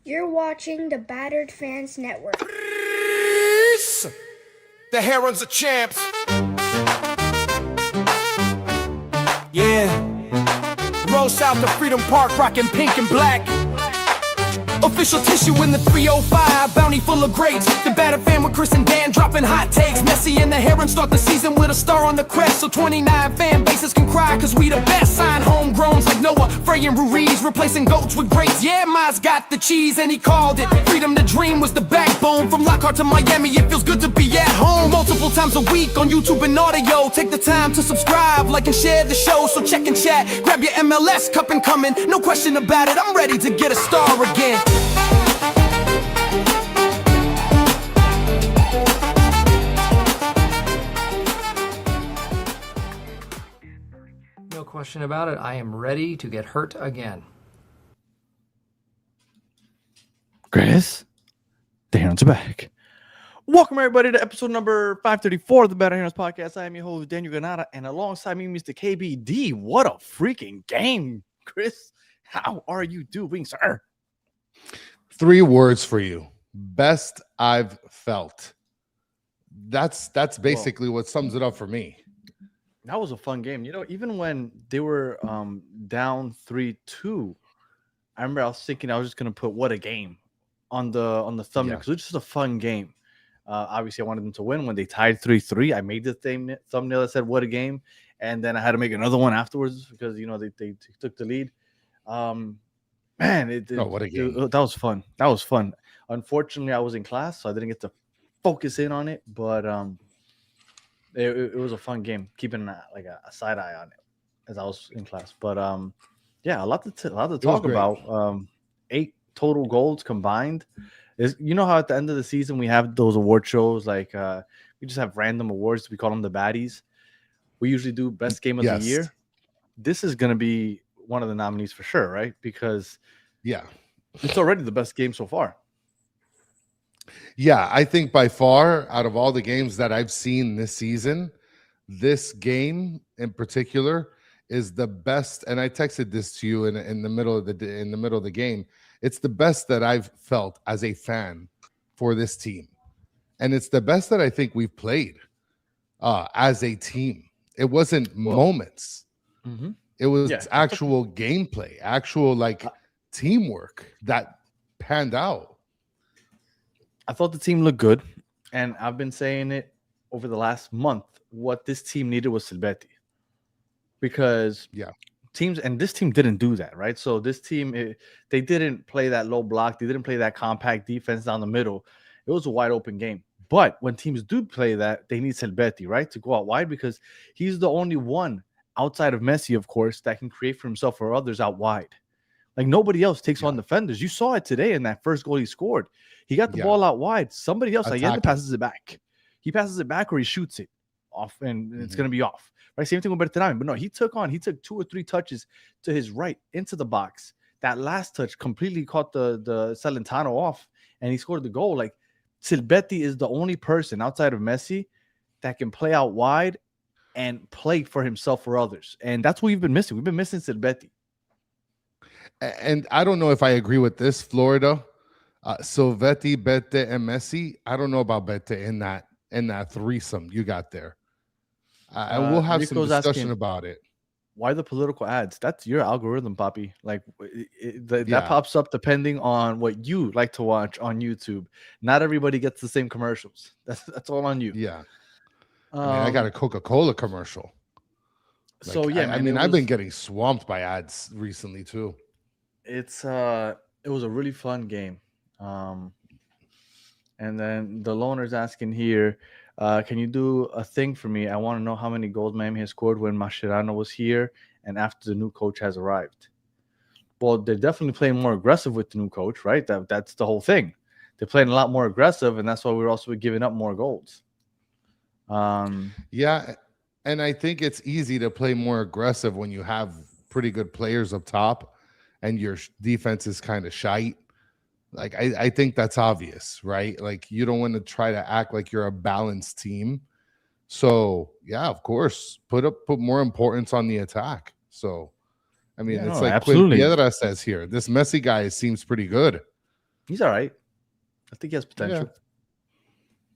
You're watching the Battered Fans Network. The Herons are champs. Yeah. Roll south to Freedom Park, rockin' pink and black. Official tissue in the 305, bounty full of grapes. The Battered Fan with Chris and Dan dropping hot takes. Messi and the Herons start the season with a star on the crest, so 29 fan bases can cry, cause we the best. Sign homegrowns like Noah, Frey and Ruiz, replacing goats with grapes. Yeah, Miles got the cheese and he called it. Freedom to dream was the backbone. From Lockhart to Miami, it feels good to be at home. Multiple times a week on YouTube and audio. Take the time to subscribe, like and share the show. So check and chat, grab your MLS cup and coming. No question about it, I'm ready to get a star again. No question about it. I am ready to get hurt again. Chris, the Herons are back. Welcome, everybody, to episode number 534 of the Better Herons podcast. I am your host, Daniel Granada, and alongside me, Mr. KBD. What a freaking game, Chris. How are you doing, sir? 3 words for you. Best I've felt. That's basically what sums it up for me. That was a fun game. You know, even when they were down 3-2, I remember I was thinking I was just going to put what a game on the thumbnail because it was just a fun game. Obviously, I wanted them to win. When they tied 3-3, I made the thumbnail that said what a game. And then I had to make another one afterwards because, you know, they took the lead. Man, what a game. That was fun. That was fun. Unfortunately, I was in class, so I didn't get to focus in on it. But it was a fun game, keeping a side eye on it as I was in class. But yeah, a lot to talk about. 8 total goals combined. You know how at the end of the season we have those award shows, like we just have random awards. We call them the baddies. We usually do best game of the year. This is going to be one of the nominees for sure, right? Because it's already the best game so far. Yeah, I think by far, out of all the games that I've seen this season, this game in particular is the best. And I texted this to you in the middle of the game. It's the best that I've felt as a fan for this team, and it's the best that I think we've played as a team. It wasn't moments. Mm-hmm. It was actual gameplay, actual teamwork that panned out. I thought the team looked good, and I've been saying it over the last month. What this team needed was Silvetti, because this team didn't do that, right? So this team, they didn't play that low block. They didn't play that compact defense down the middle. It was a wide open game. But when teams do play that, they need Silvetti, right, to go out wide, because he's the only one outside of Messi, of course, that can create for himself or others out wide. Like, nobody else takes on defenders. You saw it today in that first goal he scored. He got the ball out wide. Somebody else, Allende, passes it back. He passes it back or he shoots it off, and it's going to be off. Right? Same thing with Bertrand. But no, he took 2 or 3 touches to his right into the box. That last touch completely caught the Celentano off, and he scored the goal. Like, Silvetti is the only person outside of Messi that can play out wide and play for himself or others. And that's what we've been missing. We've been missing Silvetti. And I don't know if I agree with this, Florida. Silvetti, Bette, and Messi. I don't know about Bette in that threesome you got there. And we'll have some discussion about it. Why the political ads? That's your algorithm, Poppy. Like that pops up depending on what you like to watch on YouTube. Not everybody gets the same commercials. That's all on you. Yeah. I got a Coca-Cola commercial. I've been getting swamped by ads recently too. It was a really fun game. And then the loaner's asking here, can you do a thing for me? I want to know how many goals Miami has scored when Mascherano was here and after the new coach has arrived. Well, they're definitely playing more aggressive with the new coach, right? That's the whole thing. They're playing a lot more aggressive, and that's why we're also giving up more goals. And I think it's easy to play more aggressive when you have pretty good players up top and your defense is kind of shite. Like, I think that's obvious, right? Like, you don't want to try to act like you're a balanced team. So, yeah, of course, put more importance on the attack. So, I mean, it's like Quinn Piedra says here. This Messi guy seems pretty good. He's all right. I think he has potential.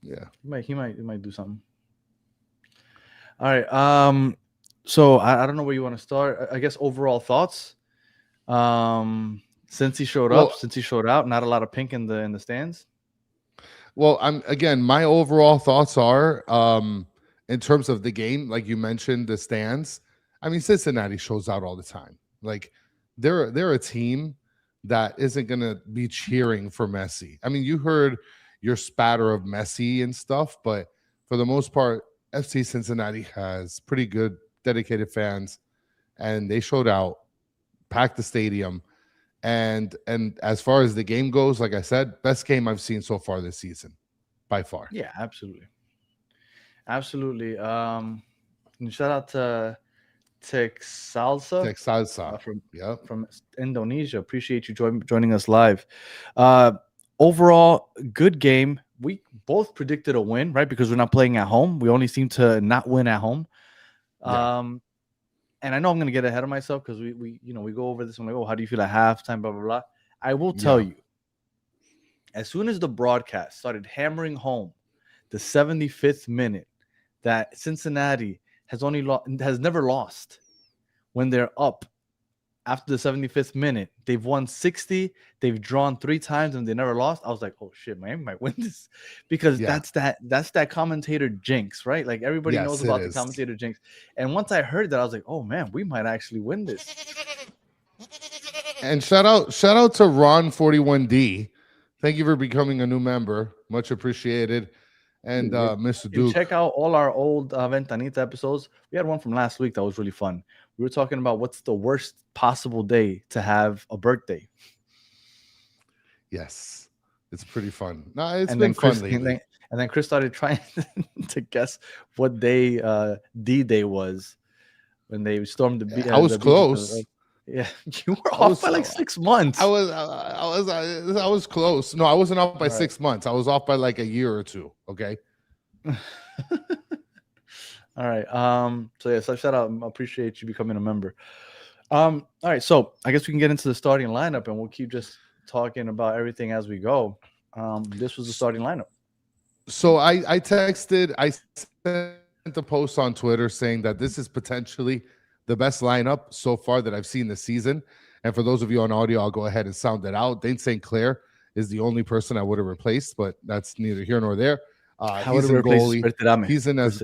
Yeah. He might do something. All right. So I don't know where you want to start. I guess overall thoughts. Since he showed up, Well, since he showed out, not a lot of pink in the stands. Well, my overall thoughts are in terms of the game, like you mentioned, the stands. I mean, Cincinnati shows out all the time. Like they're a team that isn't gonna be cheering for Messi. I mean, you heard your spatter of Messi and stuff, but for the most part, FC Cincinnati has pretty good dedicated fans, and they showed out, packed the stadium. And as far as the game goes, like I said, best game I've seen so far this season, by far. Yeah, absolutely. And shout out to Salsa Texasa. from Indonesia. Appreciate you joining us live. Overall, good game. We both predicted a win, right? Because we're not playing at home. We only seem to not win at home. And I know I'm going to get ahead of myself because we go over this. I'm like, oh, how do you feel at halftime? Blah, blah, blah. I will tell you, as soon as the broadcast started hammering home the 75th minute that Cincinnati has never lost when they're up after the 75th minute. They've won 60. They've drawn 3 times and they never lost. I was like, oh shit, Miami might win this because that's that commentator jinx, right? Like everybody knows about the commentator jinx. And once I heard that, I was like, oh man, we might actually win this. And shout out to Ron41D. Thank you for becoming a new member. Much appreciated. And Mr. Duke. Check out all our old Ventanita episodes. We had one from last week that was really fun. We were talking about what's the worst possible day to have a birthday. Yes, it's pretty fun. No, it's been fun lately. And then Chris started trying to guess what day D-Day was when they stormed the beach. I was close. Yeah, you were off by like 6 months. I was close. No, I wasn't off by 6 months. I was off by like a year or two. Okay. All right. So shout out. I appreciate you becoming a member. All right. So I guess we can get into the starting lineup, and we'll keep just talking about everything as we go. This was the starting lineup. So I sent a post on Twitter saying that this is potentially the best lineup so far that I've seen this season. And for those of you on audio, I'll go ahead and sound it out. Dane St. Clair is the only person I would have replaced, but that's neither here nor there. He's in goalie. He's in as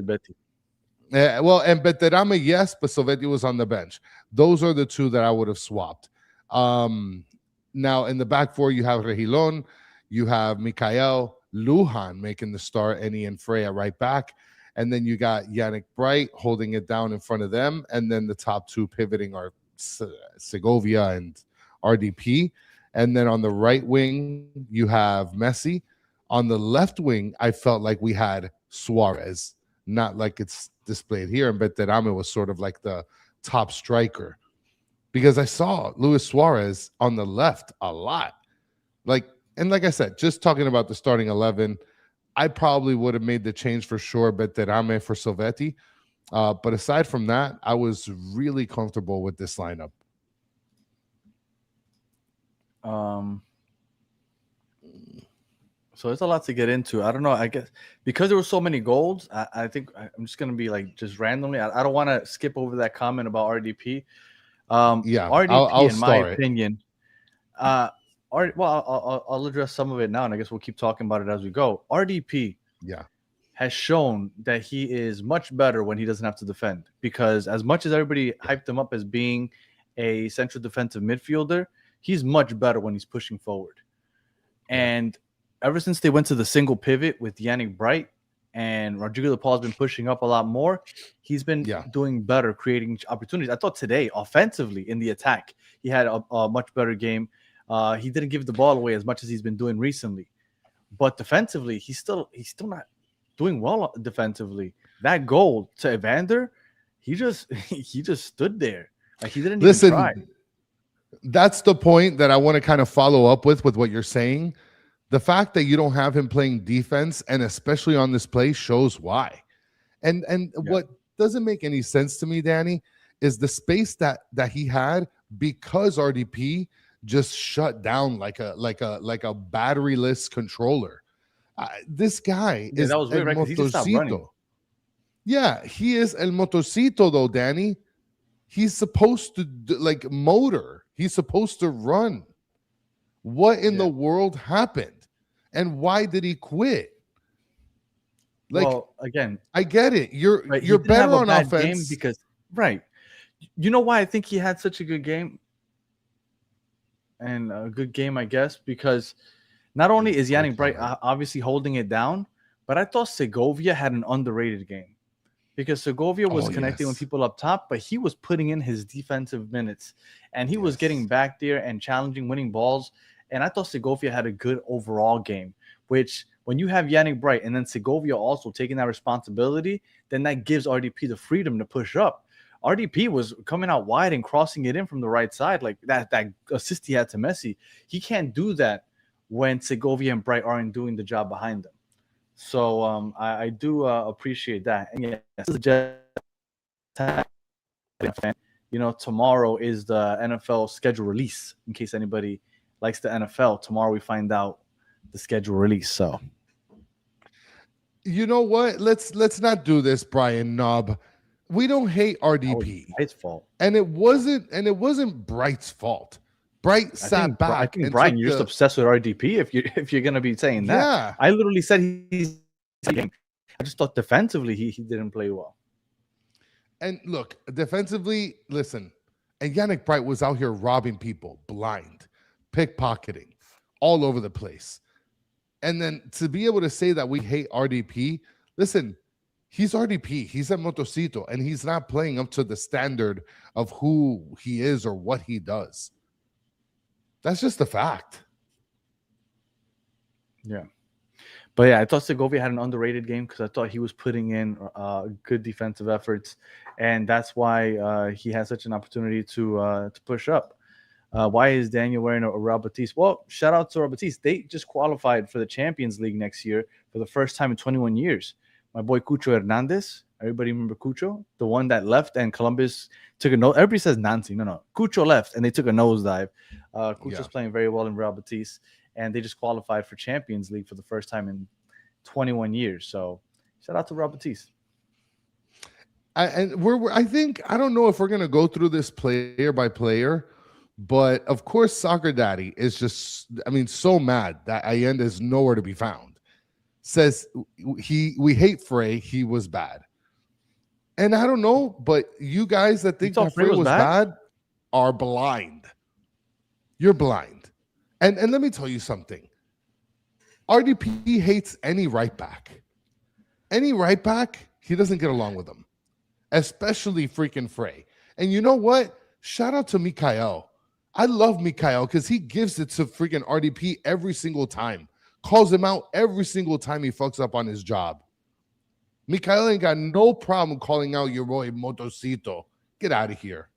well, and Beterame, yes, but Silvetti was on the bench. Those are the two that I would have swapped. Now in the back four, you have Regilon, you have Mikael, Lujan making the start, and Ian Freya right back. And then you got Yannick Bright holding it down in front of them. And then the top two pivoting are Segovia and RDP. And then on the right wing, you have Messi. On the left wing, I felt like we had Suarez, not like it's displayed here. And Beterame was sort of like the top striker because I saw Luis Suarez on the left a lot. Like I said, just talking about the starting 11, I probably would have made the change for sure, Beterame for Silvetti. But aside from that, I was really comfortable with this lineup. So there's a lot to get into. I don't know. I guess because there were so many goals, I think I'm just going to be like just randomly. I don't want to skip over that comment about RDP. RDP, I'll in my opinion, I'll address some of it now, and I guess we'll keep talking about it as we go. RDP has shown that he is much better when he doesn't have to defend, because as much as everybody hyped him up as being a central defensive midfielder, he's much better when he's pushing forward. And ever since they went to the single pivot with Yannick Bright and Rodrigo De Paul has been pushing up a lot more, he's been doing better, creating opportunities. I thought today, offensively in the attack, he had a much better game. He didn't give the ball away as much as he's been doing recently, but defensively, he's still not doing well defensively. That goal to Evander, he just stood there like he didn't even try. That's the point that I want to kind of follow up with what you're saying. The fact that you don't have him playing defense, and especially on this play, shows why. And what doesn't make any sense to me, Danny, is the space that he had because RDP just shut down like a batteryless controller. This guy Yeah, is that was El weird, right? Because he just stopped running. Motorcito. Yeah, he is El Motorcito though, Danny. He's supposed to like motor. He's supposed to run. What in the world happened? And why did he quit? Like, well, again, I get it. You're right, you're better on game offense because right. You know why I think he had such a good game and a good game, I guess, because not only is Yannick Bright obviously holding it down, but I thought Segovia had an underrated game because Segovia was connecting with people up top, but he was putting in his defensive minutes and he was getting back there and challenging, winning balls. And I thought Segovia had a good overall game, which when you have Yannick Bright and then Segovia also taking that responsibility, then that gives RDP the freedom to push up. RDP was coming out wide and crossing it in from the right side, like that assist he had to Messi. He can't do that when Segovia and Bright aren't doing the job behind them. So I do appreciate that. And yeah, this is just tomorrow is the NFL schedule release. In case anybody likes the NFL, tomorrow we find out the schedule release. So you know what? Let's not do this, Brian Knob. We don't hate RDP. It's fault. And it wasn't Bright's fault. Bright sat back. I think Brian, you're just obsessed with RDP if you're gonna be saying that. Yeah. I literally said he's I just thought defensively he didn't play well. And look, defensively, listen, and Yannick Bright was out here robbing people blind, pickpocketing, all over the place. And then to be able to say that we hate RDP, listen, he's RDP. He's a Motocito, and he's not playing up to the standard of who he is or what he does. That's just a fact. Yeah. But yeah, I thought Segovia had an underrated game because I thought he was putting in good defensive efforts, and that's why he had such an opportunity to push up. Why is Daniel wearing a Real Betis? Well, shout out to Real Betis. They just qualified for the Champions League next year for the first time in 21 years. My boy Cucho Hernandez. Everybody remember Cucho? The one that left and Columbus took a nose. Everybody says Nancy. No. Cucho left and they took a nosedive. Cucho's playing very well in Real Betis, and they just qualified for Champions League for the first time in 21 years. So shout out to Real Betis. I think, I don't know if we're going to go through this player by player, but of course, Soccer Daddy is just, so mad that Allende is nowhere to be found. Says we hate Frey. He was bad. And I don't know, but you guys that think that Frey was bad are blind. You're blind. And let me tell you something. RDP hates any right back. Any right back, he doesn't get along with them. Especially freaking Frey. And you know what? Shout out to Mikhail. I love Mikhail because he gives it to freaking RDP every single time. Calls him out every single time he fucks up on his job. Mikhail ain't got no problem calling out your boy Motocito. Get out of here.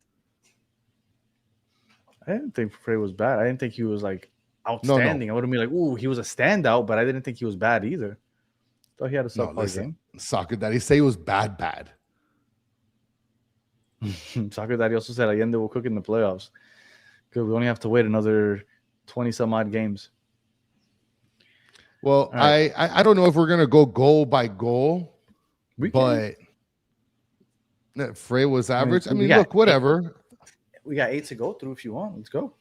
I didn't think Frey was bad. I didn't think he was like outstanding. No. I would have been like, ooh, he was a standout, but I didn't think he was bad either. Thought he had a subpar game. Soccer Daddy say he was bad. Soccer Daddy also said Allende will cook in the playoffs. Good, we only have to wait another 20 some odd games. Well, right. I don't know if we're gonna go goal by goal, but Frey was average. Look, whatever. We got 8 to go through if you want. Let's go.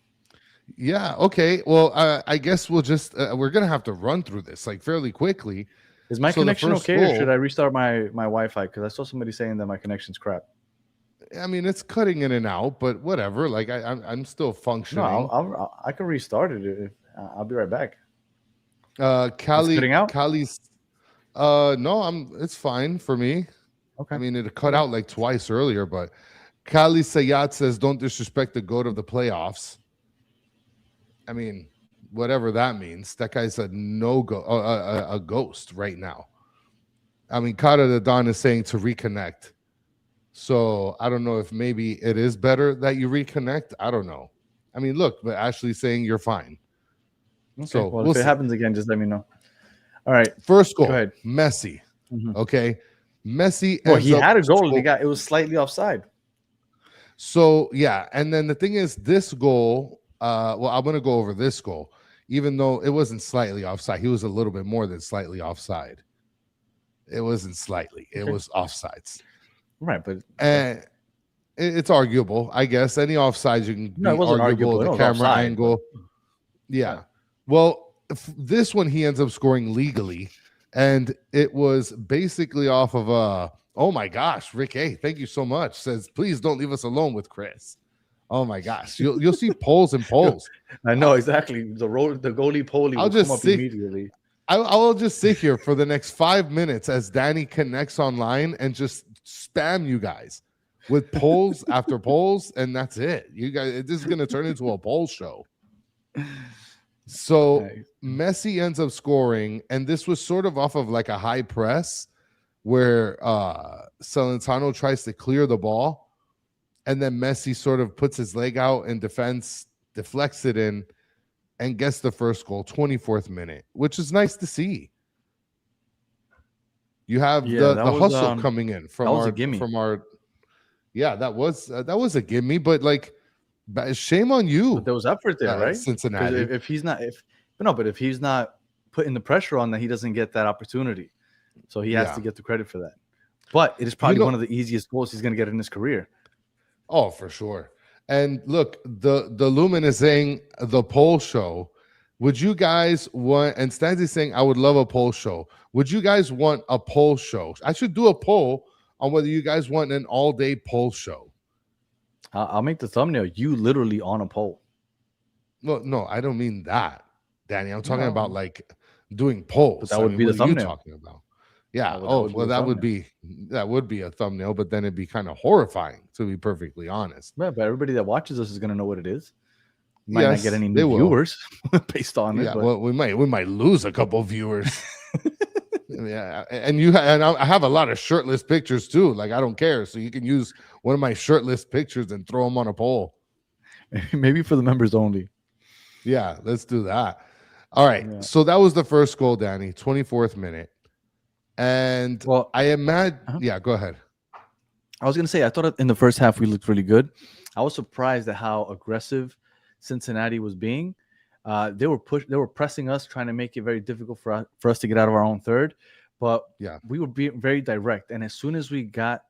Yeah. Okay. Well, I guess we'll just we're gonna have to run through this like fairly quickly. Is my connection okay, or should I restart my Wi-Fi? Because I saw somebody saying that my connection's crap. It's cutting in and out, but whatever. Like I'm still functioning. No, I can restart it. I'll be right back. Cali's no, it's fine for me. Okay. It cut out like twice earlier, but Kali Sayat says don't disrespect the GOAT of the playoffs. Whatever that means. That guy's a no-go, a ghost right now. Kara the Don is saying to reconnect. So I don't know if maybe it is better that you reconnect. I don't know. Look, but Ashley's saying you're fine. Okay. So we'll if it happens again, just let me know. All right. First goal, go ahead. Messi. Mm-hmm. Okay. Messi. Well, he had a goal. It was slightly offside. So yeah, and then the thing is, this goal well, I'm going to go over this goal. Even though it wasn't slightly offside, he was a little bit more than slightly offside. It wasn't slightly; it was offsides. Right, but And it's arguable, I guess. Any offsides you can no, it be wasn't arguable. arguable. It The was camera offside, angle, but- yeah. Right. Well, this one he ends up scoring legally, and it was basically off of oh my gosh, Rick A. Thank you so much. Says please don't leave us alone with Chris. Oh my gosh, you'll see polls and polls. I know exactly. The goalie polly I'll will just come up see- immediately. I'll just sit here for the next 5 minutes as Danny connects online and just spam you guys with polls after polls, and that's it. You guys, this is going to turn into a poll show. So Nice. Messi ends up scoring, and this was sort of off of like a high press where Celentano tries to clear the ball, and then Messi sort of puts his leg out in defense, deflects it in, and gets the first goal, 24th minute, which is nice to see. You have Yeah, the that was, hustle coming in from that was a our gimme. yeah, that was a gimme, but like shame on you, But there was effort there, right? 'Cause Cincinnati. if he's not putting the pressure on, that he doesn't get that opportunity, so he has Yeah. to get the credit for that. But it is probably know- one of the easiest goals he's going to get in his career. Oh, for sure. And look, the Lumen is saying the poll show. Would you guys want? And Stanley's saying I would love a poll show. Would you guys want a poll show? I should do a poll on whether you guys want an all-day poll show. I'll make the thumbnail. You literally on a pole. Well, no, I don't mean that, Danny. I'm talking No. about like doing polls. But that would be the what are you thumbnail. talking about? Yeah. That would- Oh, that would be well, the that would be a thumbnail, but then it'd be kind of horrifying, to be perfectly honest. Yeah, but everybody that watches us is going to know what it is. Might not get any they new will. viewers based on Yeah, it. But well, we might lose a couple viewers. Yeah, and I have a lot of shirtless pictures too. Like I don't care, so you can use one of my shirtless pictures and throw them on a poll. maybe for the members only. Yeah, let's do that. All right. Yeah. So that was the first goal, Danny, 24th minute. And Well, I imagine, Uh-huh. yeah, go ahead. I was going to say, I thought in the first half we looked really good. I was surprised at how aggressive Cincinnati was being. They were pressing us, trying to make it very difficult for us to get out of our own third. But Yeah. we were being very direct. And as soon as we got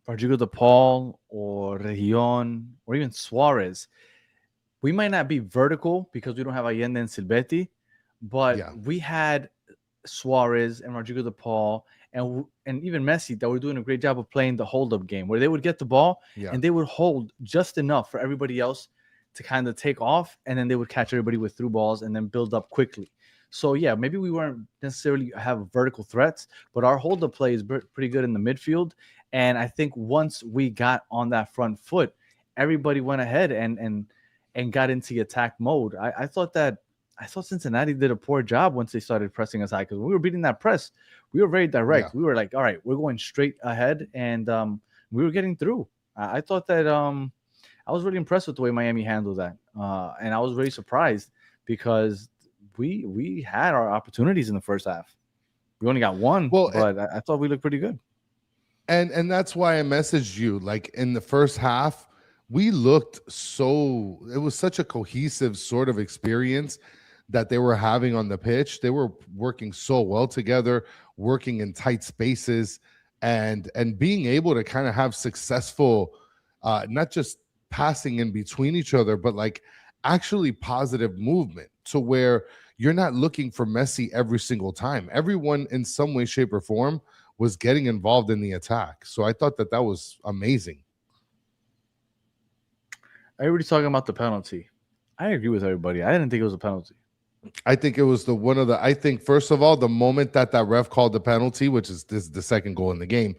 Rodrigo de Paul or Region or even Suarez, we might not be vertical because we don't have Allende and Silvetti, but Yeah. we had Suarez and Rodrigo de Paul and even Messi that were doing a great job of playing the hold-up game where they would get the ball Yeah. and they would hold just enough for everybody else to kind of take off, and then they would catch everybody with through balls and then build up quickly. So yeah, maybe we weren't necessarily have vertical threats, but our hold-up play is pretty good in the midfield. And I think once we got on that front foot, everybody went ahead and got into the attack mode. I thought Cincinnati did a poor job once they started pressing us high because we were beating that press. We were very direct. Yeah. We were like, all right, we're going straight ahead, and we were getting through. I thought that I was really impressed with the way Miami handled that, and I was very surprised because we had our opportunities in the first half. We only got one, Well, but I thought we looked pretty good. And that's why I messaged you. Like in the first half, we looked it was such a cohesive sort of experience that they were having on the pitch. They were working so well together, working in tight spaces, and being able to kind of have successful, not just passing in between each other, but like actually positive movement to where you're not looking for Messi every single time. Everyone in some way, shape, or form was getting involved in the attack. So I thought that was amazing. Everybody's talking about the penalty. I agree with everybody. I didn't think it was a penalty. I think it was I think first of all, the moment that ref called the penalty, which is the second goal in the game,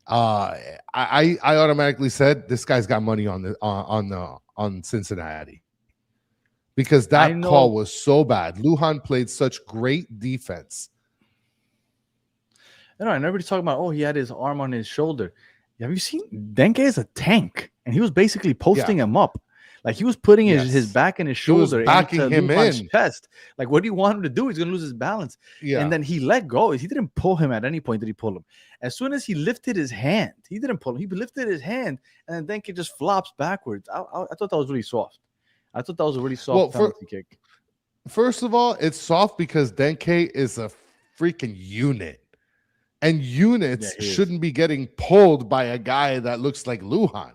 I automatically said this guy's got money on Cincinnati because that call was so bad. Lujan played such great defense. And everybody's talking about, he had his arm on his shoulder. Have you seen Denke is a tank, and he was basically posting him up. Like he was putting his Yes. back and his He was shoulder backing into him Lujan's in. chest. Like, what do you want him to do? He's gonna lose his balance. Yeah. And then he let go. He didn't pull him at any point. Did he pull him? As soon as he lifted his hand, he didn't pull him. He lifted his hand, and then Denke just flops backwards. I thought that was really soft. I thought that was a really soft penalty kick. First of all, it's soft because Denke is a freaking unit. And units shouldn't be getting pulled by a guy that looks like Lujan.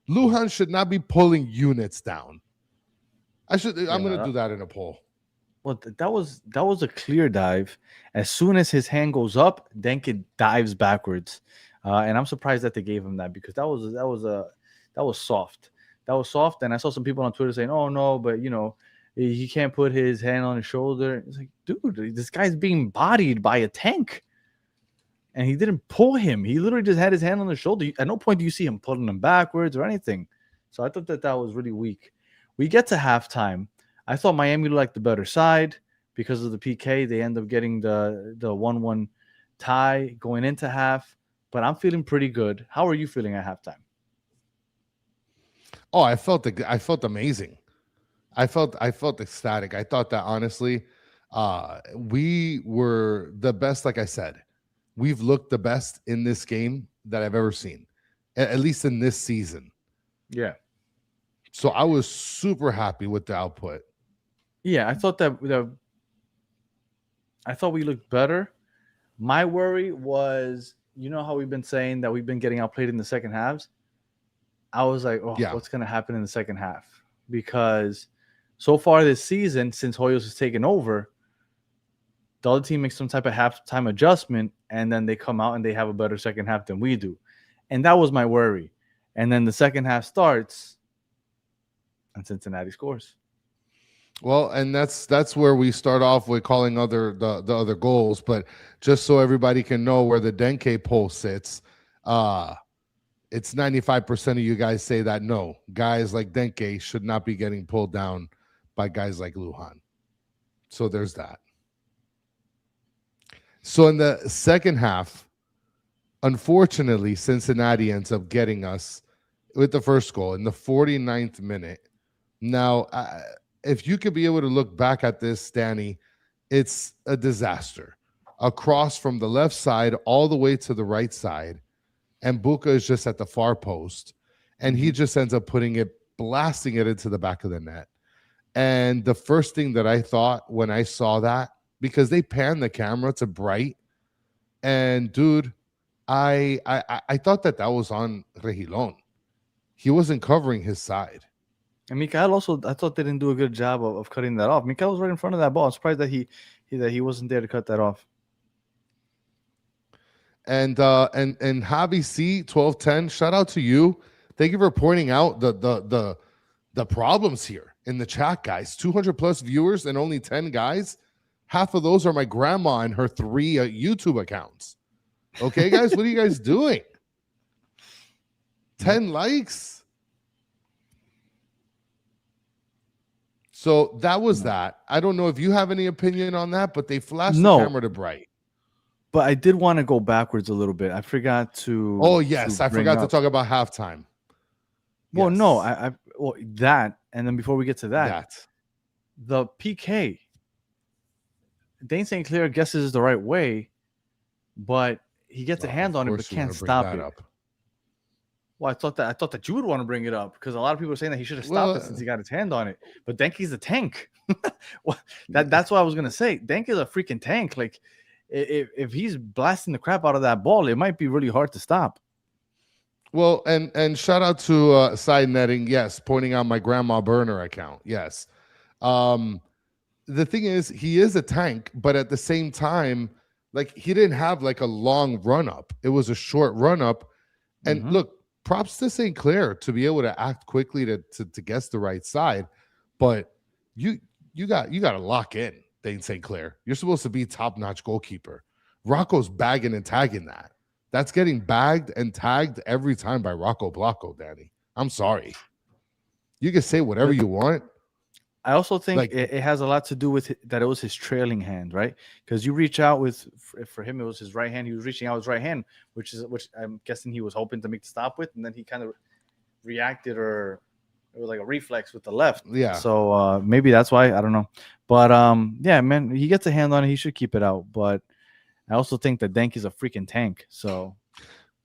Lujan should not be pulling units down. I'm going to do that in a poll. Well, that was a clear dive. As soon as his hand goes up, Denke dives backwards, and I'm surprised that they gave him that because that was soft. That was soft, and I saw some people on Twitter saying, "Oh no, but he can't put his hand on his shoulder." It's like, dude, this guy's being bodied by a tank, and he didn't pull him. He literally just had his hand on the shoulder. At no point do you see him pulling him backwards or anything. So I thought that was really weak. We get to halftime. I thought Miami looked like the better side because of the PK. They end up getting the 1-1 tie going into half. But I'm feeling pretty good. How are you feeling at halftime? Oh, I felt amazing. I felt ecstatic. I thought that honestly, we were the best. Like I said, we've looked the best in this game that I've ever seen, at least in this season. Yeah. So I was super happy with the output. Yeah, I thought I thought we looked better. My worry was, how we've been saying that we've been getting outplayed in the second halves. I was like, what's going to happen in the second half? Because so far this season, since Hoyos has taken over, the other team makes some type of halftime adjustment, and then they come out and they have a better second half than we do. And that was my worry. And then the second half starts, and Cincinnati scores. Well, and that's where we start off with calling the other goals. But just so everybody can know where the Denke poll sits, it's 95% of you guys say that no, guys like Denke should not be getting pulled down by guys like Lujan. So there's that. So in the second half, unfortunately, Cincinnati ends up getting us with the first goal in the 49th minute. Now, if you could be able to look back at this, Danny, it's a disaster. A cross from the left side all the way to the right side, and Buka is just at the far post, and he just ends up blasting it into the back of the net. And the first thing that I thought when I saw that, because they panned the camera to Bright, and dude, I thought that was on Regilon. He wasn't covering his side. And Mikael also, I thought they didn't do a good job of cutting that off. Mikael was right in front of that ball. I'm surprised that he wasn't there to cut that off. And Javi C 1210, shout out to you. Thank you for pointing out the problems here in the chat, guys. 200 plus viewers and only 10 guys. Half of those are my grandma and her 3 YouTube accounts. Okay, guys, what are you guys doing? 10 likes. So that was that. I don't know if you have any opinion on that, but they flashed the camera to Bright. But I did want to go backwards a little bit. I forgot to. Oh yes, I forgot to talk about halftime. Well, no, that, and then before we get to that, the PK. Dane St. Clair guesses the right way, but he gets a hand on it, but can't stop it. Well, I thought that you would want to bring it up because a lot of people are saying that he should have stopped it since he got his hand on it. But Denke's a tank. Well, that's what I was gonna say. Denke's a freaking tank. Like if he's blasting the crap out of that ball, it might be really hard to stop. Well, and shout out to Side Netting, yes, pointing out my grandma burner account. Yes. The thing is, he is a tank, but at the same time, like he didn't have like a long run up. It was a short run up. And look, props to St. Clair to be able to act quickly to guess the right side. But you got to lock in Dane St. Clair. You're supposed to be top-notch goalkeeper. Rocco's bagging and tagging that. That's getting bagged and tagged every time by Rocco Blocco, Danny. I'm sorry. You can say whatever you want. I also think it has a lot to do with that it was his trailing hand, right? Because you reach out for him, it was his right hand. He was reaching out his right hand, which I'm guessing he was hoping to make the stop with, and then he kind of reacted or It was like a reflex with the left. Yeah. So maybe that's why. I don't know. But yeah, man, he gets a hand on it. He should keep it out. But I also think that Denk is a freaking tank. So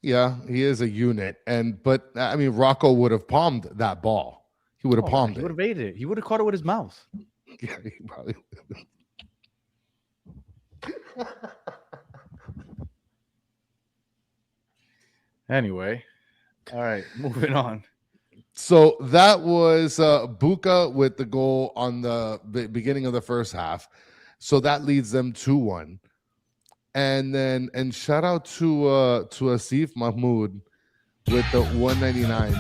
Yeah, he is a unit. But I mean, Rocco would have palmed that ball. He would have palmed he it. would have ate it. He would have caught it with his mouth. Yeah, he probably would have. Anyway, all right, moving on. So that was Buka with the goal on the beginning of the first half. So that leads them 2-1. And shout out to Asif Mahmoud with the 199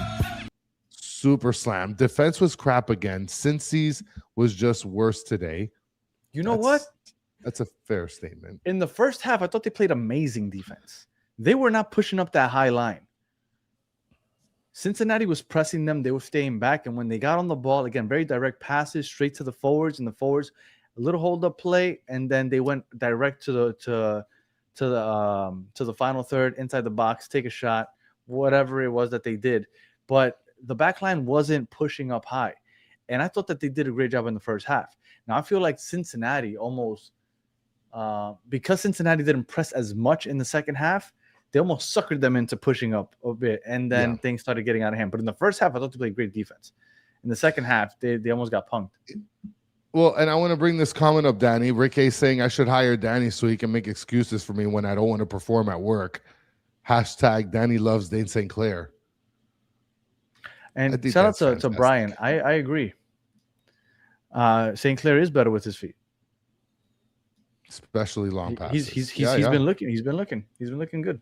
super slam. Defense was crap again. Cincy's was just worse today. You know what? That's a fair statement. In the first half, I thought they played amazing defense. They were not pushing up that high line. Cincinnati was pressing them. They were staying back. And when they got on the ball, again, very direct passes straight to the forwards, and the forwards, a little hold up play, and then they went direct to the final third, inside the box, take a shot, whatever it was that they did. But the back line wasn't pushing up high. And I thought that they did a great job in the first half. Now I feel like Cincinnati almost because Cincinnati didn't press as much in the second half, they almost suckered them into pushing up a bit, and then things started getting out of hand. But in the first half, I thought they played great defense. In the second half, they almost got punked. Well, and I want to bring this comment up, Danny. Rick A saying I should hire Danny so he can make excuses for me when I don't want to perform at work. Hashtag Danny loves Dane St. Clair. And shout out to Brian. I agree. St. Clair is better with his feet, especially long passes. He's been looking. He's been looking good.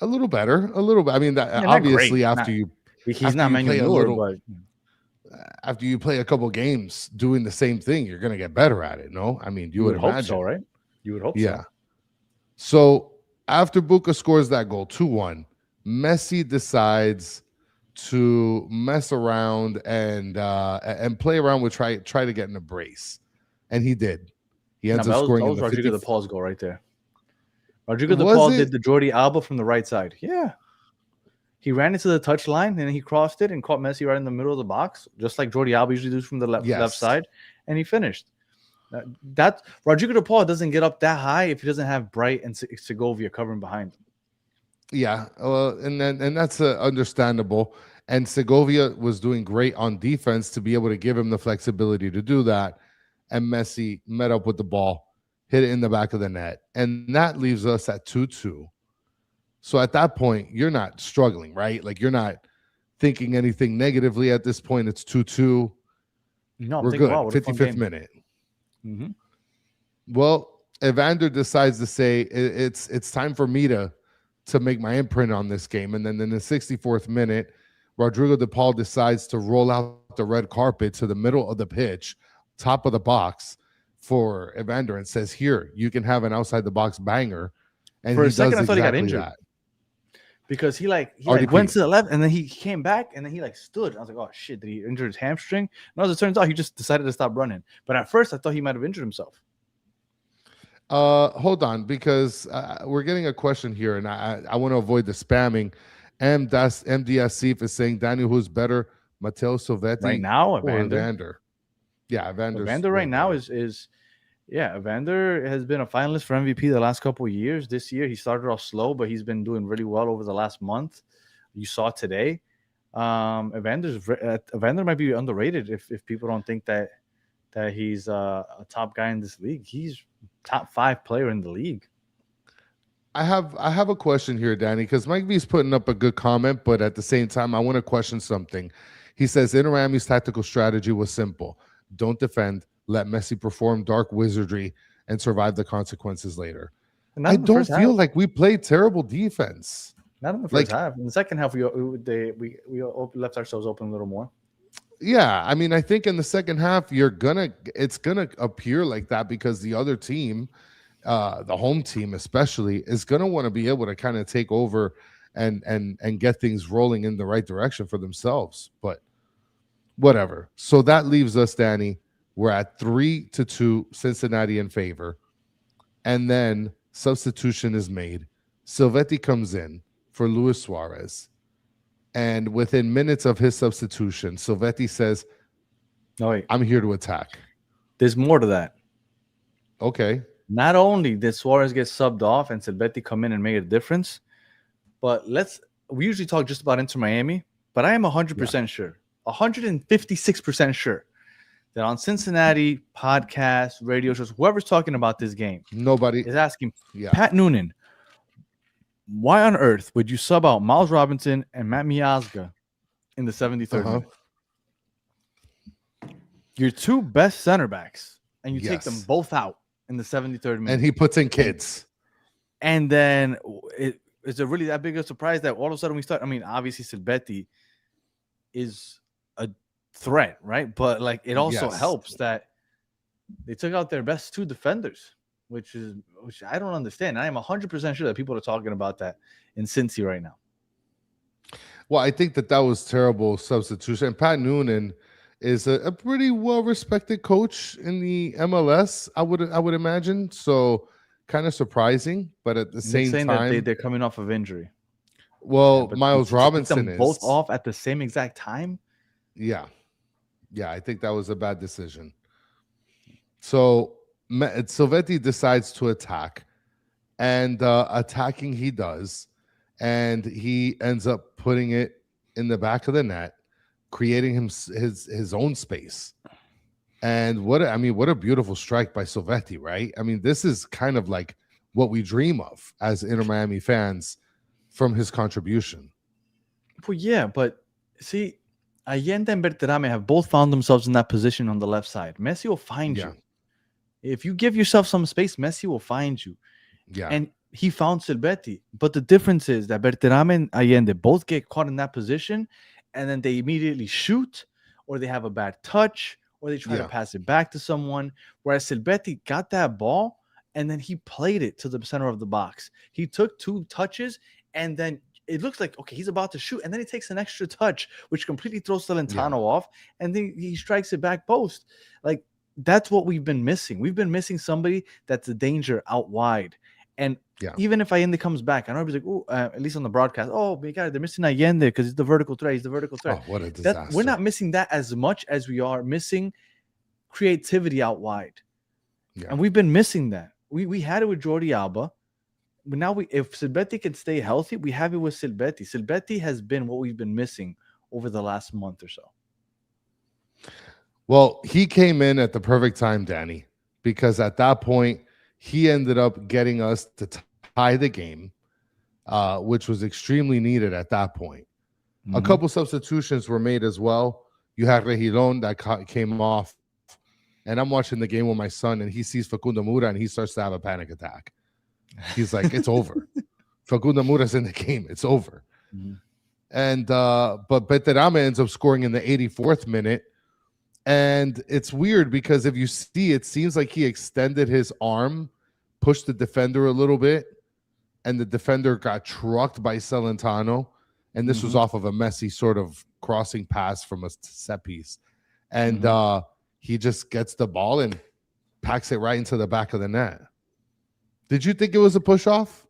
A little better. I mean, that obviously he's not Manuel, but after you play a couple games doing the same thing, you're going to get better at it. No, I mean, you would hope imagine. So, right? You would hope. Yeah. So after Buka scores that goal, 2-1, Messi decides to mess around and play around with try to get in a brace, and he did. He ends up scoring. That was Rodrigo de Paul's goal right there. Rodrigo de Paul did the Jordi Alba from the right side. Yeah, he ran into the touch line and he crossed it and caught Messi right in the middle of the box, just like Jordi Alba usually does from the left side, and he finished. That Rodrigo de Paul doesn't get up that high if he doesn't have Bright and Segovia covering behind him. Yeah, and that's understandable. And Segovia was doing great on defense to be able to give him the flexibility to do that. And Messi met up with the ball, hit it in the back of the net, and that leaves us at 2-2. So at that point, you're not struggling, right? Like you're not thinking anything negatively at this point. It's 2-2. No, we're good. 55th minute. Mm-hmm. Well, Evander decides to say it's time for me to make my imprint on this game. And then in the 64th minute, Rodrigo de Paul decides to roll out the red carpet to the middle of the pitch, top of the box for Evander, and says, here, you can have an outside the box banger. And for a second, I thought he got injured. That. Because he went to the left and then he came back and then he stood. I was like, oh shit, did he injure his hamstring? No, as it turns out, he just decided to stop running. But at first, I thought he might have injured himself. Hold on, because we're getting a question here, and I want to avoid the spamming. MDS is saying, Daniel, who's better, Matteo Silvetti right now, or Evander? Yeah, Evander right now is Evander has been a finalist for MVP the last couple of years. This year, he started off slow, but he's been doing really well over the last month. You saw today. Evander might be underrated if people don't think that he's a top guy in this league. He's top 5 player in the league. I have a question here, Danny, because Mike V's putting up a good comment, but at the same time, I want to question something. He says Inter-Miami's tactical strategy was simple. Don't defend, let Messi perform dark wizardry, and survive the consequences later. I don't feel like we played terrible defense. Not in the first half. In the second half, we left ourselves open a little more. Yeah, I mean, I think in the second half, it's gonna appear like that because the other team, the home team especially, is gonna want to be able to kind of take over and get things rolling in the right direction for themselves. But whatever. So that leaves us, Danny. We're at 3-2, Cincinnati in favor, and then substitution is made. Silvetti comes in for Luis Suarez. And within minutes of his substitution, Silvetti says, No, wait. I'm here to attack. There's more to that. Okay. Not only did Suarez get subbed off and Silvetti come in and make a difference, but we usually talk just about Inter Miami, but I am 100% sure, 156% sure that on Cincinnati podcasts, radio shows, whoever's talking about this game, Nobody is asking Pat Noonan, why on earth would you sub out Miles Robinson and Matt Miazga in the 73rd minute? Your two best center backs, and you take them both out in the 73rd minute. And he puts in kids. And then is it really that big a surprise that all of a sudden we start? I mean, obviously Silvetti is a threat, right? But like it also helps that they took out their best two defenders, which I don't understand. I am 100% sure that people are talking about that in Cincy right now. Well, I think that was terrible substitution. And Pat Noonan is a pretty well-respected coach in the MLS, I would imagine. So kind of surprising, but at the same time, that they're coming off of injury. Well, Miles Robinson is both off at the same exact time. Yeah, I think that was a bad decision. So Silvetti decides to attack, and attacking he does, and he ends up putting it in the back of the net, creating his own space. And what a beautiful strike by Silvetti, right? I mean, this is kind of like what we dream of as Inter Miami fans from his contribution. Well, yeah, but see, Allende and Berterame have both found themselves in that position on the left side. Messi will find you. If you give yourself some space, Messi will find you. Yeah. And he found Silvetti. But the difference is that Berterame and Allende both get caught in that position, and then they immediately shoot, or they have a bad touch, or they try to pass it back to someone. Whereas Silvetti got that ball, and then he played it to the center of the box. He took two touches, and then it looks like, okay, he's about to shoot, and then he takes an extra touch, which completely throws Celentano off, and then he strikes it back post. Like, that's what we've been missing. We've been missing somebody that's a danger out wide. And even if Allende comes back, I know everybody's like, at least on the broadcast, oh, my God, they're missing Allende because he's the vertical threat. He's the vertical threat. Oh, what a disaster. We're not missing that as much as we are missing creativity out wide. Yeah. And we've been missing that. We had it with Jordi Alba. But now if Silvetti can stay healthy, we have it with Silvetti. Silvetti has been what we've been missing over the last month or so. Well, he came in at the perfect time, Danny, because at that point, he ended up getting us to tie the game, which was extremely needed at that point. A couple substitutions were made as well. You had Regilon that came off, and I'm watching the game with my son, and he sees Facundo Mura, and he starts to have a panic attack. He's like, it's over. Facundo Mura's in the game. It's over. And but Berterame ends up scoring in the 84th minute. And it's weird because if you see, it seems like he extended his arm, pushed the defender a little bit, and the defender got trucked by Celentano. And this was off of a Messi sort of crossing pass from a set piece. And he just gets the ball and packs it right into the back of the net. Did you think it was a push-off?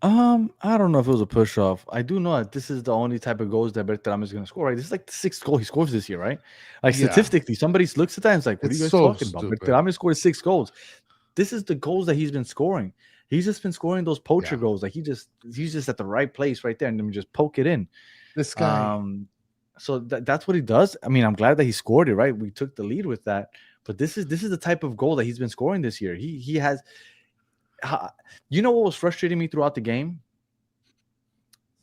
I don't know if it was a push-off. I do know that this is the only type of goals that Berterame is going to score, right? This is like the sixth goal he scores this year, right? Like statistically, somebody looks at that and it's like, what are you guys talking about? Berterame scored 6 goals. This is the goals that he's been scoring. He's just been scoring those poacher goals. Like he's just at the right place right there, and then just poke it in. This guy. So that's what he does. I mean, I'm glad that he scored it, right? We took the lead with that. But this is the type of goal that he's been scoring this year. He has. You know what was frustrating me throughout the game?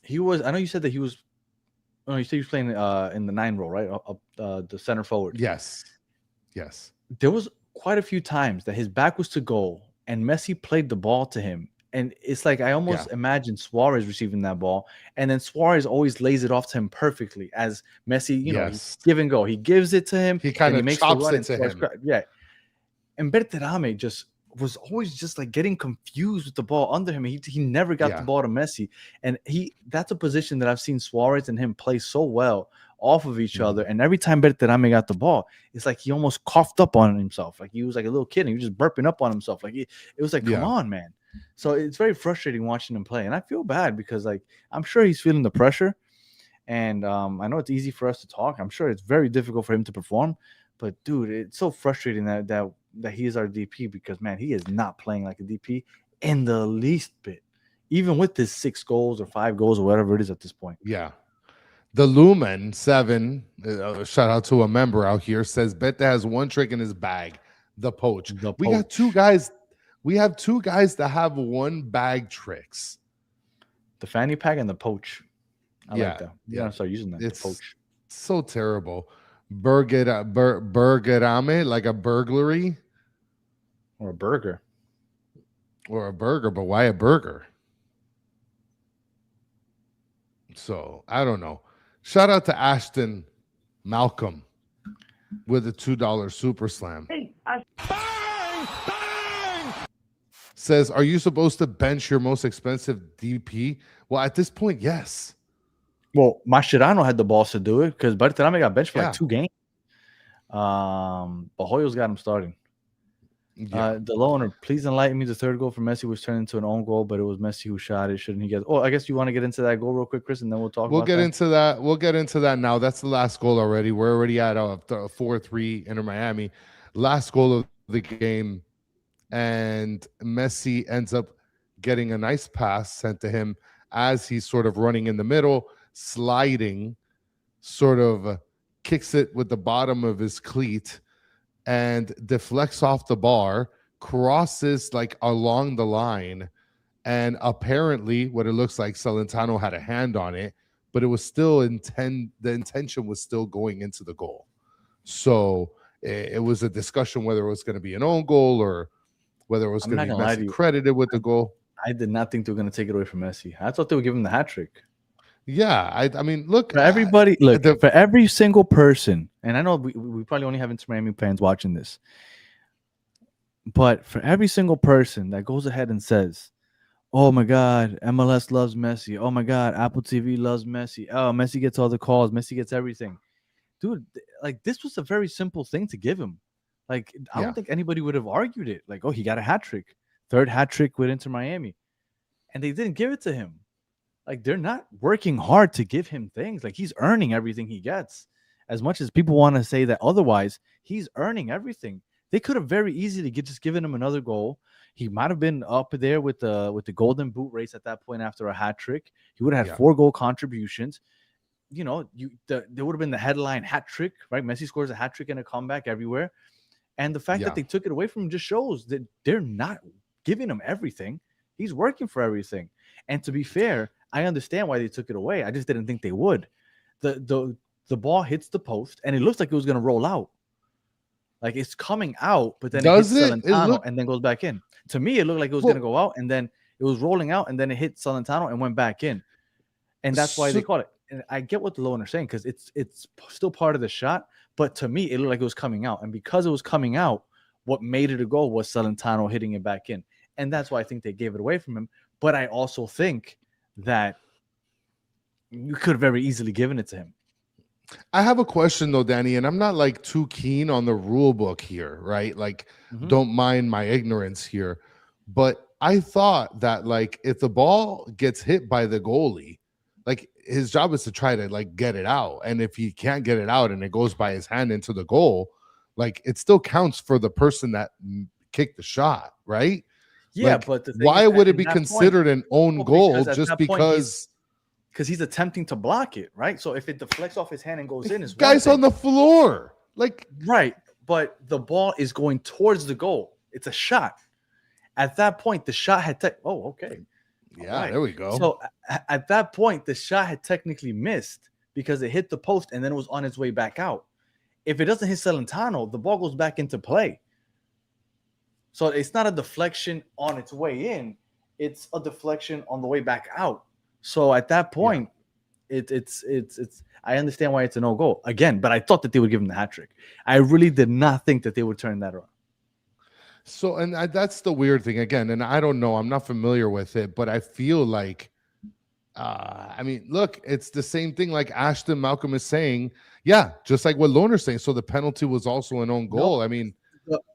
I know you said that he was. Oh, you said he was playing in the 9 role, right? The center forward. Yes. There was quite a few times that his back was to goal, and Messi played the ball to him. And it's like I almost imagine Suarez receiving that ball, and then Suarez always lays it off to him perfectly as Messi, you know, give and go. He gives it to him. He kind of chops it to him. And Berterame just was always just like getting confused with the ball under him. He never got the ball to Messi. And that's a position that I've seen Suarez and him play so well off of each other. And every time Berterame got the ball, it's like he almost coughed up on himself. Like he was like a little kid and he was just burping up on himself. Like it was like, come on, man. So it's very frustrating watching him play. And I feel bad because like I'm sure he's feeling the pressure. And I know it's easy for us to talk. I'm sure it's very difficult for him to perform. But dude, it's so frustrating that he is our DP because man, he is not playing like a DP in the least bit. Even with his 6 goals or 5 goals or whatever it is at this point. Yeah. The Lumen 7, shout out to a member out here, says Beta has one trick in his bag, the poach. We got 2 guys. We have 2 guys that have one bag tricks. The fanny pack and the poach. I like that. You gotta start using that. It's poach. So terrible. Burgerame, like a burglary. Or a burger. Or a burger, but why a burger? So I don't know. Shout out to Ashton Malcolm with a $2 super slam. Hey, Bang! Bang! Says, are you supposed to bench your most expensive DP? Well, at this point, yes. Well, Mascherano had the balls to do it because Berterame got benched for Yeah. like 2 games. But Hoyos got him starting. Yeah. The loaner, please enlighten me. The third goal for Messi was turned into an own goal, but it was Messi who shot it. Shouldn't he get? Oh, I guess you want to get into that goal real quick, Chris, and then we'll talk. We'll about get that. into that. We'll get into that now. That's the last goal already. We're already at 4-3 Inter Miami. Last goal of the game, and Messi ends up getting a nice pass sent to him as he's sort of running in the middle, sliding, sort of kicks it with the bottom of his cleat and deflects off the bar, crosses like along the line, and apparently what it looks like Celentano had a hand on it, but it was still the intention was still going into the goal. So it was a discussion whether it was going to be an own goal or whether it was going to be Messi credited with the goal. I did not think they were going to take it away from Messi. I thought they would give him the hat trick. Yeah, I mean, look, for everybody, for every single person, and I know we probably only have Inter Miami fans watching this, but for every single person that goes ahead and says, "Oh my God, MLS loves Messi. Oh my God, Apple TV loves Messi. Oh, Messi gets all the calls. Messi gets everything." Dude, like this was a very simple thing to give him. Like I don't think anybody would have argued it. Like, oh, he got a hat trick, 3rd hat trick with Inter Miami, and they didn't give it to him. Like they're not working hard to give him things. Like he's earning everything he gets. As much as people want to say that otherwise, he's earning everything. They could have very easily just given him another goal. He might have been up there with the golden boot race at that point after a hat trick. He would have had 4 goal contributions. You know, there would have been the headline hat trick, right? Messi scores a hat trick and a comeback everywhere. And the fact that they took it away from him just shows that they're not giving him everything. He's working for everything. And to be fair, I understand why they took it away. I just didn't think they would. The ball hits the post, and it looks like it was going to roll out. Like it's coming out, but then it hits Celentano and then goes back in. To me, it looked like it was going to go out, and then it was rolling out, and then it hit Celentano and went back in. And that's why they caught it. And I get what the loaner's saying because it's still part of the shot, but to me, it looked like it was coming out. And because it was coming out, what made it a goal was Celentano hitting it back in. And that's why I think they gave it away from him. But I also think that you could have very easily given it to him. I have a question though, Danny, and I'm not like too keen on the rule book here, right? Like, don't mind my ignorance here, but I thought that like if the ball gets hit by the goalie, like his job is to try to like get it out, and if he can't get it out and it goes by his hand into the goal, like it still counts for the person that kicked the shot, right? Yeah, like, but why would it be considered an own goal just because? Because he's attempting to block it, right? So if it deflects off his hand and goes in, is guys on the floor, like right. But the ball is going towards the goal. It's a shot. At that point, the shot had yeah, there we go. So at that point, the shot had technically missed because it hit the post and then it was on its way back out. If it doesn't hit Celentano, the ball goes back into play. So it's not a deflection on its way in; it's a deflection on the way back out. So at that point, it's. I understand why it's a no goal again, but I thought that they would give him the hat trick. I really did not think that they would turn that around. So, and that's the weird thing again, and I don't know, I'm not familiar with it, but I feel like, I mean, look, it's the same thing like Ashton Malcolm is saying. Yeah, just like what Loner's saying. So the penalty was also an own goal. No. I mean.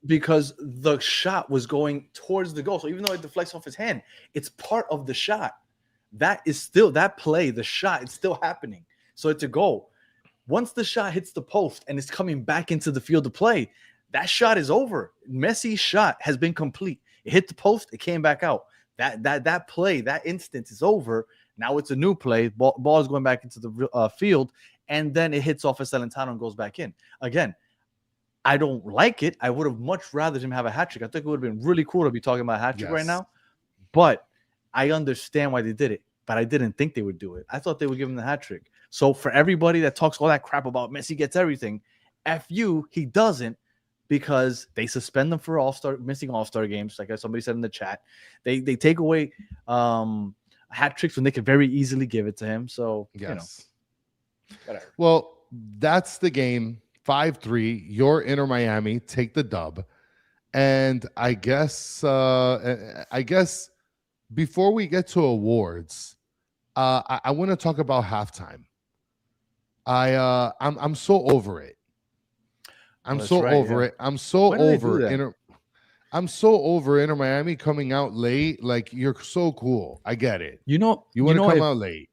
Because the shot was going towards the goal. So even though it deflects off his hand, it's part of the shot. That is still that play, the shot, it's still happening. So it's a goal. Once the shot hits the post and it's coming back into the field of play, that shot is over. Messi's shot has been complete. It hit the post, it came back out. That play, that instance is over. Now it's a new play. Ball is going back into the field, and then it hits off of Celentano and goes back in. Again, I don't like it. I would have much rather him have a hat trick. I think it would have been really cool to be talking about a hat trick right now. But I understand why they did it. But I didn't think they would do it. I thought they would give him the hat trick. So for everybody that talks all that crap about Messi gets everything, F you, he doesn't, because they suspend them for missing all-star games, like somebody said in the chat. They take away hat tricks when they could very easily give it to him. So, whatever. Well, that's the game. 5-3. You're Inter Miami. Take the dub. And I guess before we get to awards, I want to talk about halftime. I'm so over it. I'm so over it. I'm so over Inter Miami coming out late. Like, you're so cool. I get it. You want to come out late.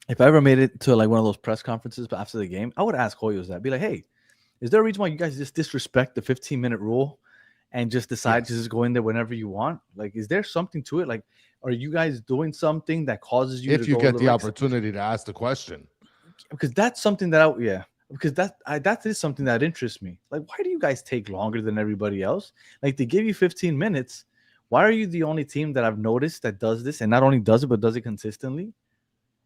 If I ever made it to like one of those press conferences, but after the game, I would ask Hoyos that. Be like, hey, is there a reason why you guys just disrespect the 15-minute rule and just decide to just go in there whenever you want? Like, is there something to it? Like, are you guys doing something that causes you if you get the opportunity to ask the question? Because that's something that because that is something that interests me. Like, why do you guys take longer than everybody else? Like, they give you 15 minutes. Why are you the only team that I've noticed that does this, and not only does it, but does it consistently?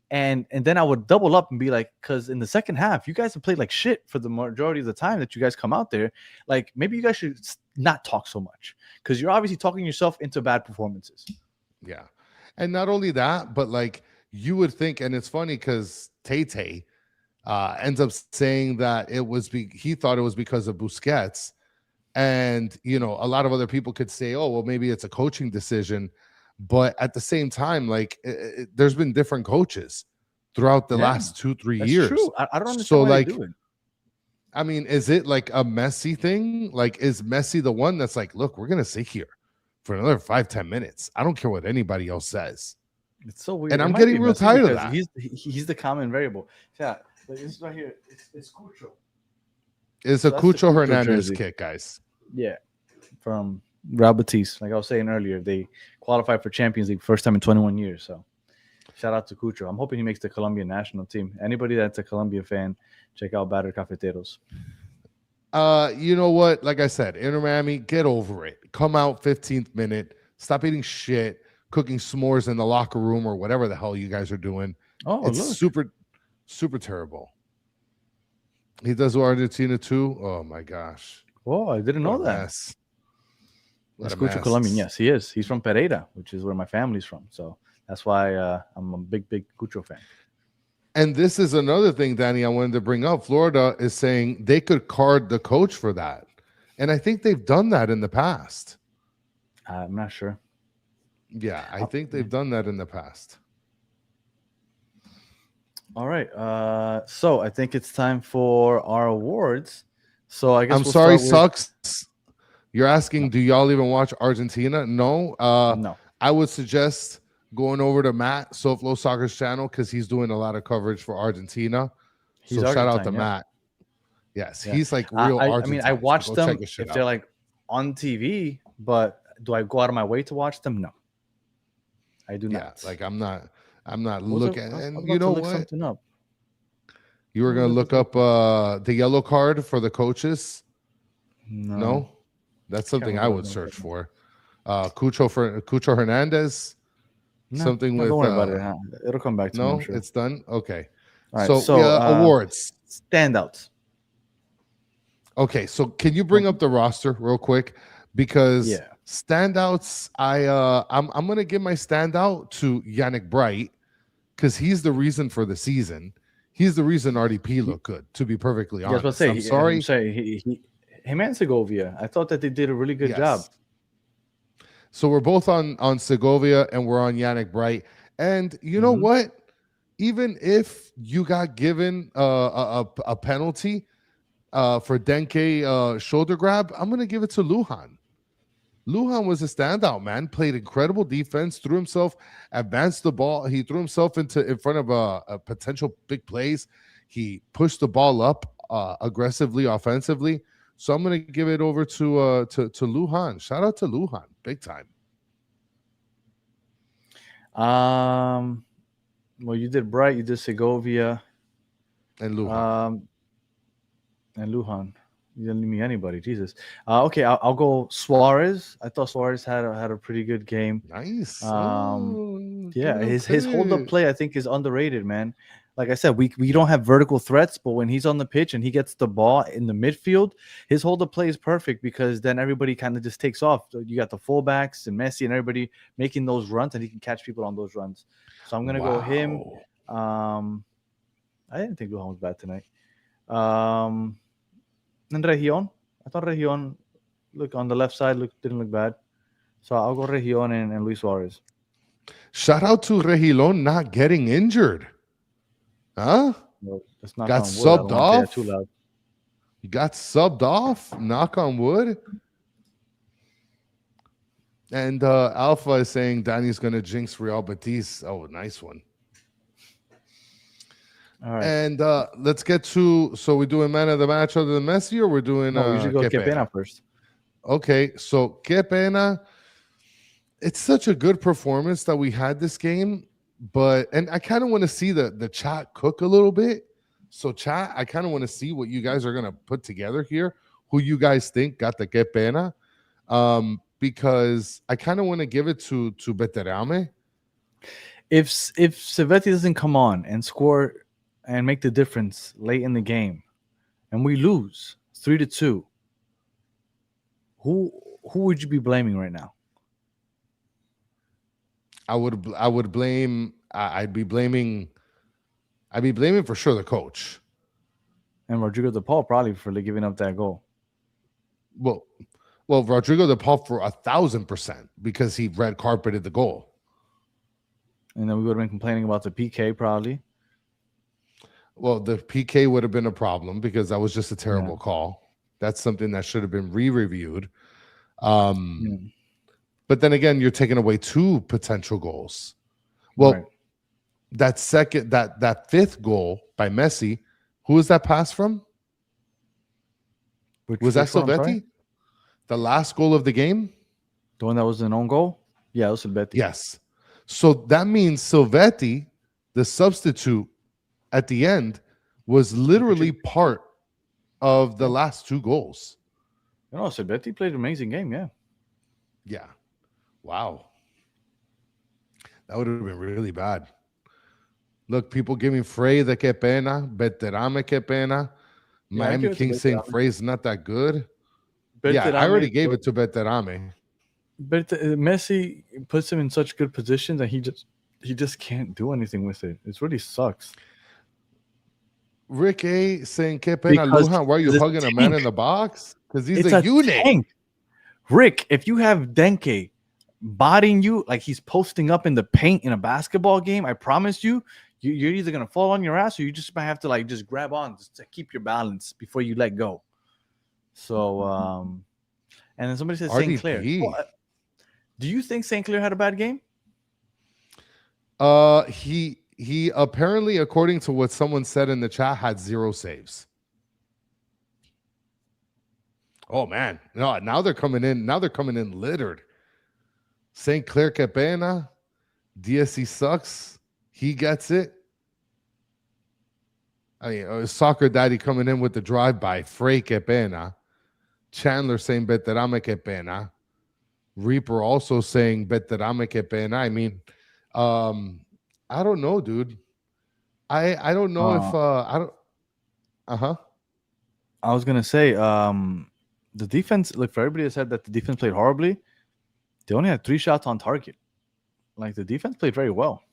And then I would double up and be like, because in the second half, you guys have played like shit for the majority of the time that you guys come out there. Like, maybe you guys should not talk so much, because you're obviously talking yourself into bad performances. Yeah. And not only that, but like, you would think, and it's funny because Tay ends up saying that he thought it was because of Busquets. And, a lot of other people could say, oh, well, maybe it's a coaching decision. But at the same time, like, there's been different coaches throughout the last 2-3 years. True. I don't understand why they do it. I mean, is it like a Messi thing? Like, is Messi the one that's like, look, we're going to sit here for another 5-10 minutes. I don't care what anybody else says. It's so weird. And I'm getting real tired of that. He's the common variable. Yeah, like, this right here. It's Cucho. It's a Cucho Hernandez kick, guys. Yeah, from Real Betis. Like I was saying earlier, they qualified for Champions League first time in 21 years. So shout out to Cucho. I'm hoping he makes the Colombian national team. Anybody that's a Colombian fan, check out Battered Cafeteros. You know what? Like I said, Inter Miami, get over it. Come out 15th minute. Stop eating shit, cooking s'mores in the locker room or whatever the hell you guys are doing. Oh, it's super, super terrible. He does Argentina too. Oh my gosh. Oh, I didn't know that. That's Cucho Colombian. Yes, he is. He's from Pereira, which is where my family's from. So that's why I'm a big Cucho fan. And this is another thing, Danny, I wanted to bring up. Florida is saying they could card the coach for that. And I think they've done that in the past. I'm not sure. Yeah, I think they've done that in the past. All right. So I think it's time for our awards. So I guess I'm sorry, Sucks. You're asking, do y'all even watch Argentina? No. No. I would suggest going over to Matt, SoFlo Soccer's channel, because he's doing a lot of coverage for Argentina. So shout out to Matt. Yes, he's like real Argentine. I mean, I watch them if they're like on TV, but do I go out of my way to watch them? No. I do not. Like I'm not looking. And you know what? You were gonna look up the yellow card for the coaches? No? That's something I would search for. Cucho Hernandez. No, something with. Don't worry about it. Huh? It'll come back to me. No, I'm sure. it's done. Okay. All right. So awards, standouts. Okay, so can you bring up the roster real quick? Because standouts, I'm gonna give my standout to Yannick Bright because he's the reason for the season. He's the reason RDP looked good. To be perfectly honest, I'm sorry. Him and Segovia. I thought that they did a really good job. So we're both on Segovia and we're on Yannick Bright. And you know what? Even if you got given a penalty for Denke shoulder grab, I'm going to give it to Lujan. Lujan was a standout, man. Played incredible defense, threw himself, advanced the ball. He threw himself in front of a potential big plays. He pushed the ball up aggressively, offensively. So I'm going to give it over to Lujan. Shout out to Lujan, big time. Well, you did Bright, you did Segovia, and Lujan. You didn't leave me anybody, Jesus. Okay, I'll go Suarez. I thought Suarez had a pretty good game. Nice. Yeah, his hold up play I think is underrated, man. Like I said, we don't have vertical threats, but when he's on the pitch and he gets the ball in the midfield, his hold up play is perfect because then everybody kind of just takes off. So you got the fullbacks and Messi and everybody making those runs, and he can catch people on those runs. So I'm gonna go him. I didn't think Lujan was bad tonight. And Region. I thought Region, look on the left side, didn't look bad. So I'll go Region and Luis Suarez. Shout out to Regilon not getting injured. Huh? No, that's not got subbed off. Too loud. He got subbed off. Knock on wood. And Alpha is saying Danny's going to jinx Real Betis. Oh, nice one. All right. And let's get to, so we're doing man of the match other than Messi, or we're doing we usually go Qué first. Okay, so Qué Pena, it's such a good performance that we had this game, and I kind of want to see the chat cook a little bit. So chat, I kind of want to see what you guys are going to put together here, who you guys think got the Qué Pena, because I kind of want to give it to Beterame. If Silvetti doesn't come on and score and make the difference late in the game, and we lose 3-2, who would you be blaming right now? I'd be blaming for sure the coach and Rodrigo De Paul probably for giving up that goal. Well, Rodrigo De Paul for 1,000% because he red carpeted the goal, and then we would have been complaining about the PK probably. Well, the PK would have been a problem because that was just a terrible call. That's something that should have been re-reviewed. But then again, you're taking away 2 potential goals. Well, that fifth goal by Messi, who was that pass from? Was that Silvetti? The last goal of the game? The one that was an own goal? Yeah, it was Silvetti. Yes. So that means Silvetti, the substitute at the end, was literally part of the last 2 goals. No, Silvetti played an amazing game, yeah. Yeah. Wow. That would have been really bad. Look, people giving Frey the Qué Pena, Beterame Qué Pena. Miami Kings saying Frey's not that good. Yeah, I already gave it to Beterame. But Messi puts him in such good positions that he just can't do anything with it. It really sucks. Rick A saying Qué Pena Lujan, why are you hugging a man in the box? Because he's a unit. Tank. Rick, if you have Denke bodying you like he's posting up in the paint in a basketball game, I promise you're either gonna fall on your ass or you just might have to just grab on to keep your balance before you let go. So and then somebody said St. Clair. Do you think St. Clair had a bad game? He apparently, according to what someone said in the chat, had 0 saves. Oh man, no! Now they're coming in. Now they're coming in littered. St. Clair Qué Pena, DSC sucks. He gets it. I mean, Soccer Daddy coming in with the drive-by. Frey Qué Pena. Chandler saying Beterame Qué Pena. Reaper also saying Beterame Qué Pena. I mean, I don't know, dude. I don't know if I don't. I was gonna say the defense. Look, for everybody that said that the defense played horribly, they only had 3 shots on target. Like the defense played very well.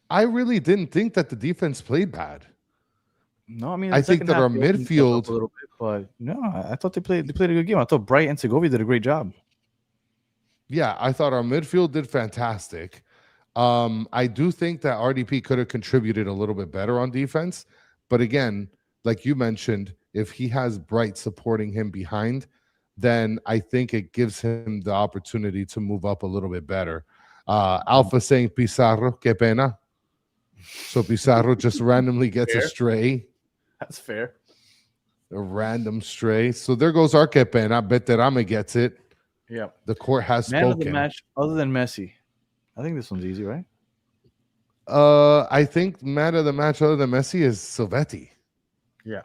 I really didn't think that the defense played bad. No, I mean I think that our midfield a little bit, but no, I thought they played a good game. I thought Bright and Segovia did a great job. Yeah, I thought our midfield did fantastic. I do think that RDP could have contributed a little bit better on defense. But again, like you mentioned, if he has Bright supporting him behind, then I think it gives him the opportunity to move up a little bit better. Alpha saying Pizarro, que pena. So Pizarro just randomly gets a stray. That's fair. A random stray. So there goes our que pena. Beterame gets it. Yeah. The court has Man spoken. of the match, other than Messi. I think this one's easy, right? I think man of the match other than Messi is Silvetti. Yeah.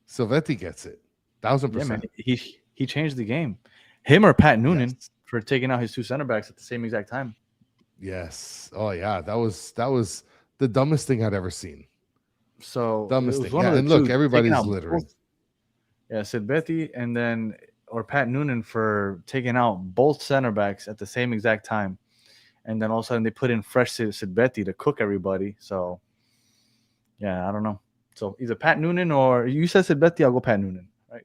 Silvetti gets it. 1000%. Yeah, man. He changed the game. Him or Pat Noonan for taking out his two center backs at the same exact time. Yes. Oh yeah, that was the dumbest thing I'd ever seen. So dumbest thing. Yeah, and look, everybody's littering. Yeah, Silvetti and then or Pat Noonan for taking out both center backs at the same exact time. And then all of a sudden they put in fresh Silvetti to cook everybody. So yeah, I don't know. So either Pat Noonan or you said Silvetti, I'll go Pat Noonan. Right?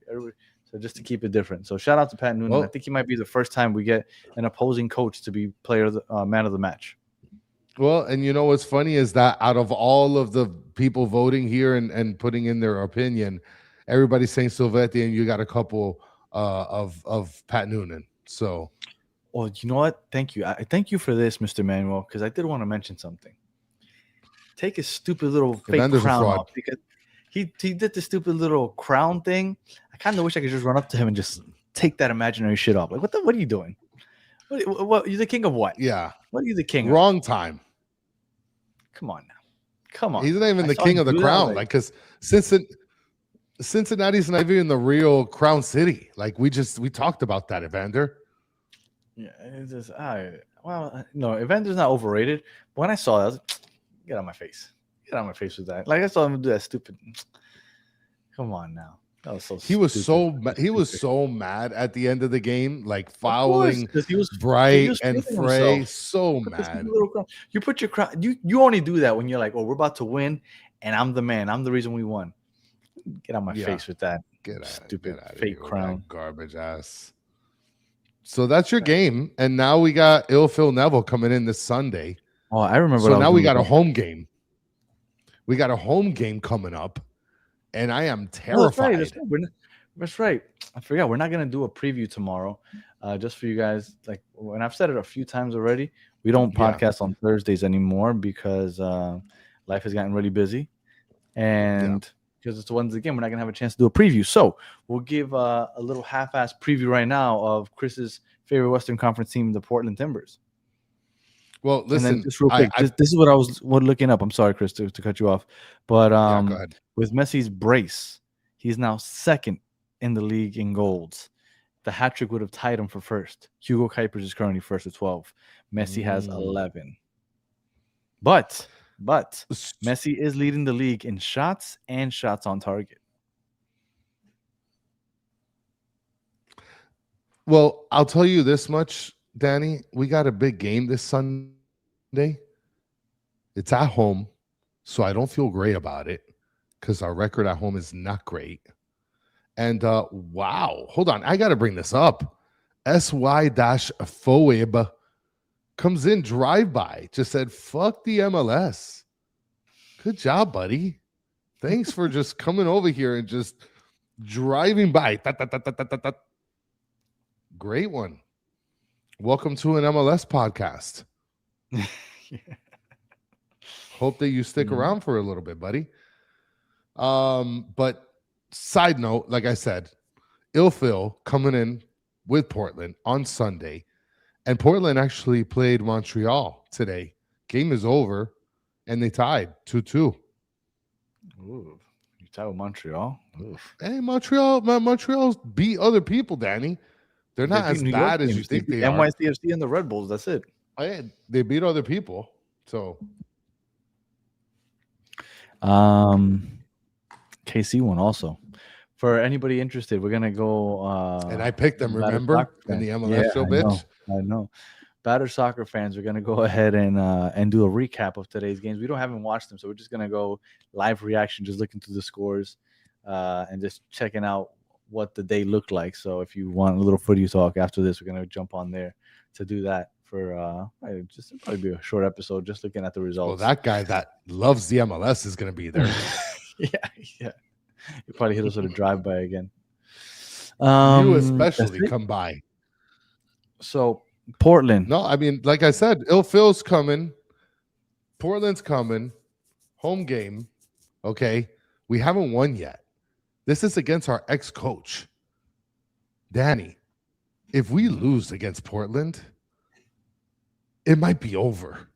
So just to keep it different. So shout out to Pat Noonan. Well, I think he might be the first time we get an opposing coach to be man of the match. Well, and you know what's funny is that out of all of the people voting here and putting in their opinion, everybody's saying Silvetti, and you got a couple of Pat Noonan. So, well, you know what? Thank you. I thank you for this, Mr. Manuel, because I did want to mention something. Take his stupid little fake crown off because he did the stupid little crown thing. I kind of wish I could just run up to him and just take that imaginary shit off. Like, what are you doing? What you're the king of what? Yeah. What are you the king of? Wrong time. Come on now. Come on. He's not even the king of the crown. Like, because Cincinnati's not even the real crown city. Like, we talked about that, Evander. Yeah, it's just no, Evander's not overrated. But when I saw that, I was like, get out of my face. Get out of my face with that. Like, I saw him do that stupid. Come on now. That was so he was stupid. he was so mad at the end of the game, like fouling he was Bright and Frey. So mad. You put your crown. You only do that when you're like, oh, we're about to win, and I'm the man. I'm the reason we won. Get out of my face with that. Stupid fake crown. Garbage ass. So that's your game, and now we got Phil Neville coming in this Sunday. Oh, I remember. So now we got a home game. We got a home game coming up, and I am terrified. That's right. I forgot. We're not gonna do a preview tomorrow, just for you guys. Like, and I've said it a few times already. We don't podcast on Thursdays anymore because life has gotten really busy, and because it's the ones again, we're not gonna have a chance to do a preview. So we'll give a little half-ass preview right now of Chris's favorite Western Conference team, the Portland Timbers. Well, listen, just real quick, this is what I was looking up. I'm sorry, Chris, to cut you off, but with Messi's brace, he's now second in the league in golds. The hat trick would have tied him for first. Hugo Kuipers is currently first with 12. Messi has 11. But Messi is leading the league in shots and shots on target. Well, I'll tell you this much, Danny. We got a big game this Sunday. It's at home, so I don't feel great about it because our record at home is not great. And wow, hold on. I got to bring this up. SY-Foib comes in drive-by. Just said, fuck the MLS. Good job, buddy. Thanks for just coming over here and just driving by. Great one. Welcome to an MLS podcast. Hope that you stick around for a little bit, buddy. But side note, like I said, Phil coming in with Portland on Sunday, and Portland actually played Montreal today. Game is over, and they tied 2-2. Ooh, you tied with Montreal? Oof. Hey, Montreal's beat other people, Danny. They're not as bad as you think they are. NYCFC and the Red Bulls, that's it. Hey, they beat other people, so. KC won also. For anybody interested, we're gonna go. And I picked them, remember, in the MLS show, bitch. I know. Battered soccer fans, we're gonna go ahead and do a recap of today's games. We haven't watched them, so we're just gonna go live reaction, just looking through the scores, and just checking out what the day looked like. So if you want a little footy talk after this, we're gonna jump on there to do that for just probably be a short episode, just looking at the results. Well, that guy that loves the MLS is gonna be there. yeah. You probably hit us with a drive-by again. You That's especially it. come by. So Portland. No, I mean, like I said, Phil's coming. Portland's coming. Home game. Okay. We haven't won yet. This is against our ex-coach. Danny, if we lose against Portland, it might be over.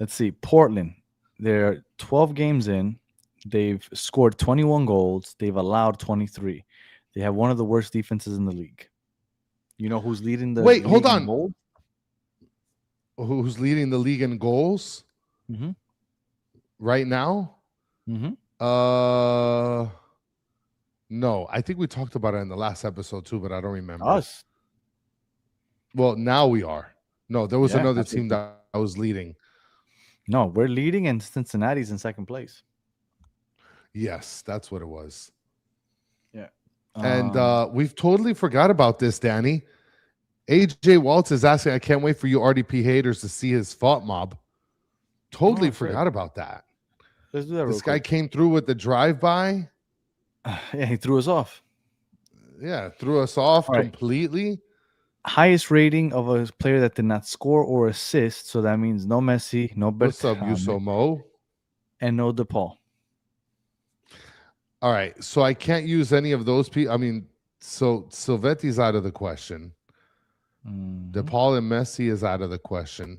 Let's see. Portland. They're 12 games in. They've scored 21 goals. They've allowed 23. They have one of the worst defenses in the league. You know who's leading the Wait, league hold in on. goals? Who's leading the league in goals Mm-hmm. right now? Mm-hmm. No, I think we talked about it in the last episode too, but I don't remember. Us. Well, now we are. No, there was Yeah, another that's team what- that I was leading. No, we're leading, and Cincinnati's in second place. Yes, that's what it was. Yeah. And we've totally forgot about this, Danny. AJ Waltz is asking, I can't wait for you RDP haters to see his fault mob. Totally forgot about that. Let's do that. This guy came through with the drive-by. Yeah, he threw us off. Yeah, threw us off All right. completely. Highest rating of a player that did not score or assist. So that means no Messi, no What's up, Bergkamp, Yuso Mo? and no DePaul. All right, so I can't use any of those people. I mean, so Silvetti's out of the question. Mhm. DePaul and Messi is out of the question.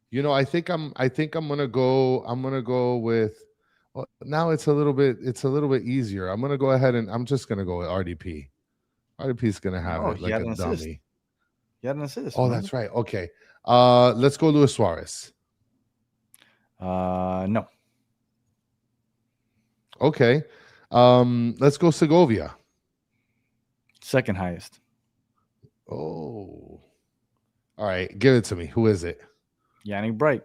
You know, I think I'm gonna go with. Well, now it's a little bit easier. I'm gonna go ahead and I'm just gonna go with RDP. RDP's gonna have Oh, it he like had a an assist. dummy. He had an assist. Oh, remember? that's right. Okay. Let's go Luis Suarez. No. Okay. Let's go Segovia. Second highest. Oh. All right, give it to me. Who is it? Yannick Bright.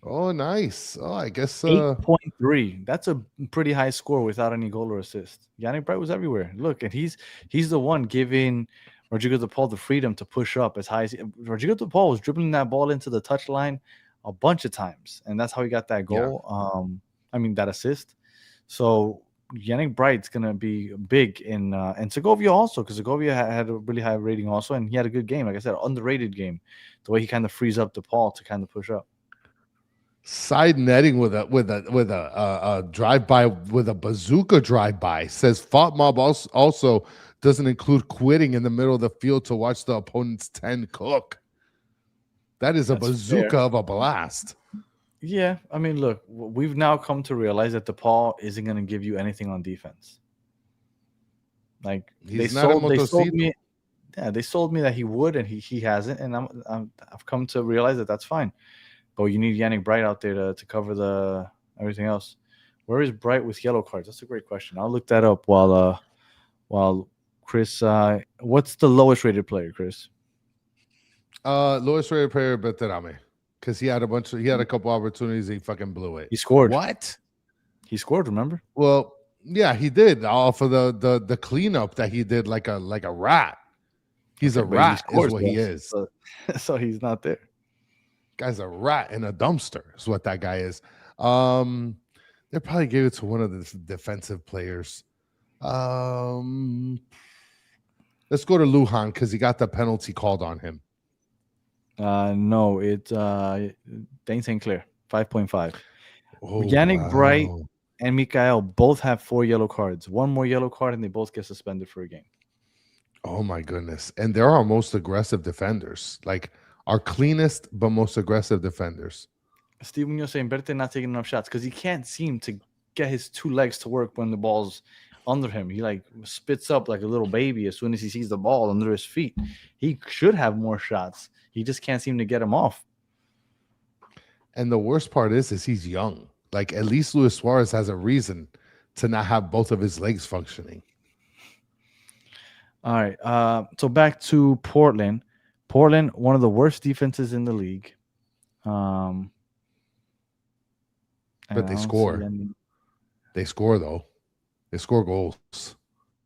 Oh, nice. Oh, I guess 8.3. That's a pretty high score without any goal or assist. Yannick Bright was everywhere. Look, and he's the one giving Rodrigo DePaul the freedom to push up as high as Rodrigo DePaul was dribbling that ball into the touchline a bunch of times, and that's how he got that goal. That assist. So Yannick Bright's gonna be big in Segovia also, because Segovia had a really high rating also, and he had a good game. Like I said, underrated game. The way he kind of frees up DePaul to kind of push up. side netting with a drive by with a bazooka drive by. Says Fought Mob also doesn't include quitting in the middle of the field to watch the opponent's 10 cook. That is a bazooka fair. of a blast. Yeah, I mean, look, we've now come to realize that DePaul isn't going to give you anything on defense. Like they sold me. Yeah, they sold me that he would, and he hasn't, and I've come to realize that that's fine. But you need Yannick Bright out there to cover the everything else. Where is Bright with yellow cards? That's a great question. I'll look that up while Chris. What's the lowest rated player, Chris? Lowest rated player, Beterame. Because he had a couple opportunities, he fucking blew it. He scored. What? He scored, remember? Well, yeah, he did. Off of the cleanup that he did like a rat. He's a rat, is what he is. So he's not there. Guy's a rat in a dumpster, is what that guy is. They probably gave it to one of the defensive players. Let's go to Lujan because he got the penalty called on him. No, it's Dane St. Clair, 5.5. Oh, Yannick wow. Bright and Mikael both have 4 yellow cards. One more yellow card, and they both get suspended for a game. Oh my goodness. And they're our most aggressive defenders. Like our cleanest but most aggressive defenders. Steven, you're saying Bertte not taking enough shots because he can't seem to get his 2 legs to work when the ball's under him. He like spits up like a little baby as soon as he sees the ball under his feet. He should have more shots. He just can't seem to get him off. And the worst part is he's young. Like at least Luis Suarez has a reason to not have both of his legs functioning. All right. So back to Portland. Portland, one of the worst defenses in the league. But they score. They score though. They score goals.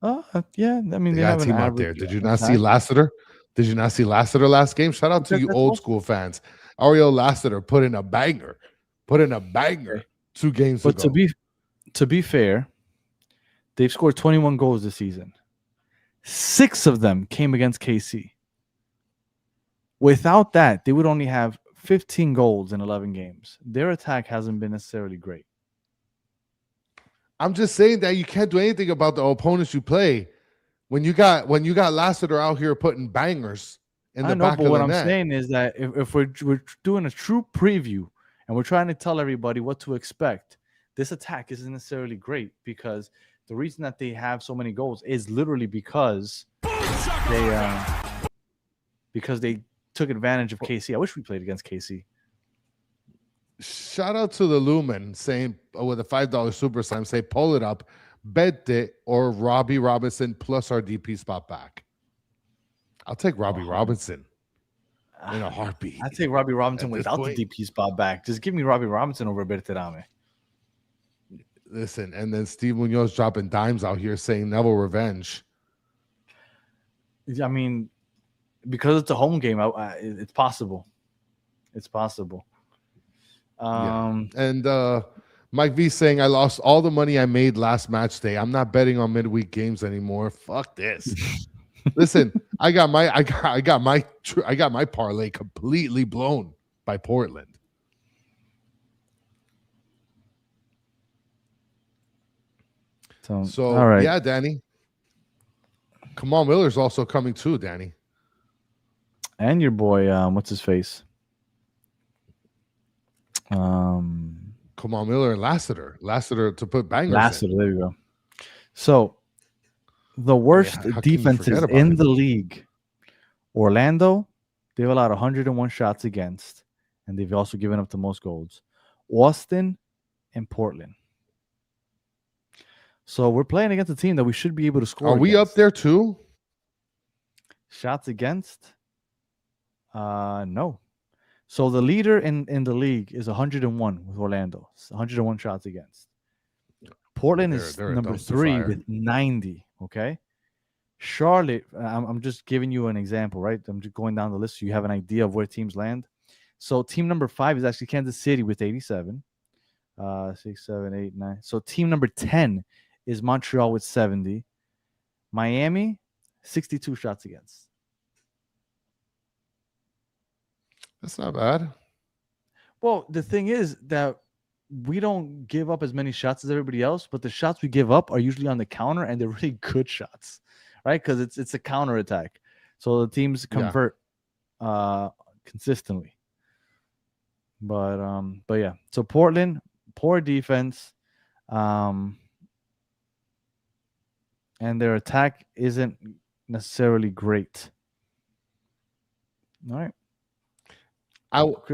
Yeah. I mean, they have got a team an out there. average Did you not see Lassiter? Did you not see Lassiter last game? Shout out to you old school fans. Ariel Lassiter put in a banger 2 games ago. But to be fair, They've scored 21 goals this season. 6 of them came against KC. Without that, they would only have 15 goals in 11 games. Their attack hasn't been necessarily great. I'm just saying that you can't do anything about the opponents you play. When you got Lassiter out here putting bangers in the back of the net. But what I'm saying is that if we're doing a true preview and we're trying to tell everybody what to expect, this attack isn't necessarily great, because the reason that they have so many goals is literally because they took advantage of KC. I wish we played against KC. Shout out to the Lumen saying with a $5 super slam, say pull it up, bet it, or Robbie Robinson plus our DP spot back. I'll take Robbie Robinson in a heartbeat. I'll take Robbie Robinson without the DP spot back. Just give me Robbie Robinson over Berterame. Listen, and then Steve Munoz dropping dimes out here saying Neville revenge. I mean, because it's a home game, it's possible. It's possible. And Mike V saying, I lost all the money I made last match day. I'm not betting on midweek games anymore. Fuck this. Listen, I got my parlay completely blown by Portland. So all right. Yeah, Danny. Kamal Miller's also coming too, Danny. And your boy, what's his face? Kamal Miller and Lassiter to put bangers. Lassiter, there you go. So the worst defenses in the league. Orlando, they've allowed 101 shots against, and they've also given up the most goals. Austin and Portland. So we're playing against a team that we should be able to score. Are we up there too? Shots against? No. So the leader in the league is 101 with Orlando. 101 shots against. Portland is number 3 with 90. Okay. Charlotte, I'm just giving you an example, right? I'm just going down the list so you have an idea of where teams land. So team number 5 is actually Kansas City with 87. 6, 7, 8, 9. So team number 10 is Montreal with 70. Miami, 62 shots against. That's not bad. Well, the thing is that we don't give up as many shots as everybody else, but the shots we give up are usually on the counter, and they're really good shots, right? Because it's a counter attack. So the teams convert consistently. But yeah. So Portland, poor defense. And their attack isn't necessarily great. All right.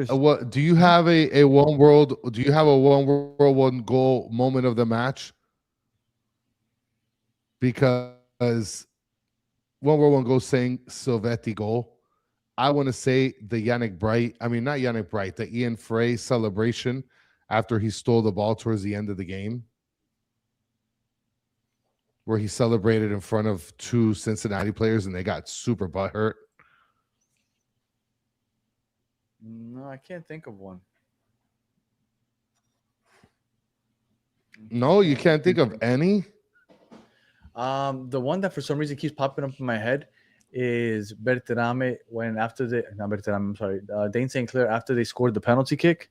What do you have a one world? Do you have a one goal moment of the match? Because one world one goal saying Silvetti goal. I want to say the Yannick Bright. I mean, not Yannick Bright. The Ian Frey celebration after he stole the ball towards the end of the game, where he celebrated in front of 2 Cincinnati players and they got super butthurt. No, I can't think of one. No, you can't think of any? The one that for some reason keeps popping up in my head is Berterame when after the not Berterame, I'm sorry, Dane St. Clair after they scored the penalty kick.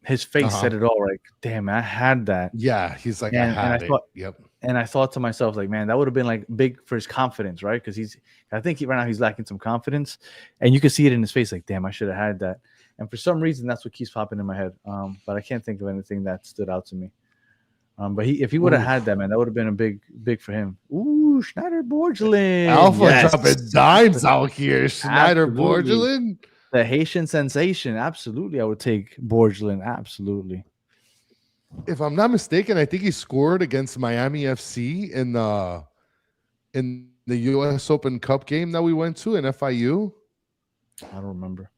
His face said it all. Like, damn, man, I had that. Yeah, he's like, I had it. Yep. And I thought to myself, like, man, that would have been like big for his confidence, right? Because I think right now he's lacking some confidence, and you can see it in his face. Like, damn, I should have had that. And for some reason, that's what keeps popping in my head. But I can't think of anything that stood out to me. But if he would have had that, man, that would have been a big for him. Ooh, Schneider Borgelin. Alpha dropping dimes out here. Schneider Borgelin. The Haitian sensation. Absolutely. I would take Borgelin. Absolutely. If I'm not mistaken, I think he scored against Miami FC in the U.S. Open Cup game that we went to in FIU. I don't remember.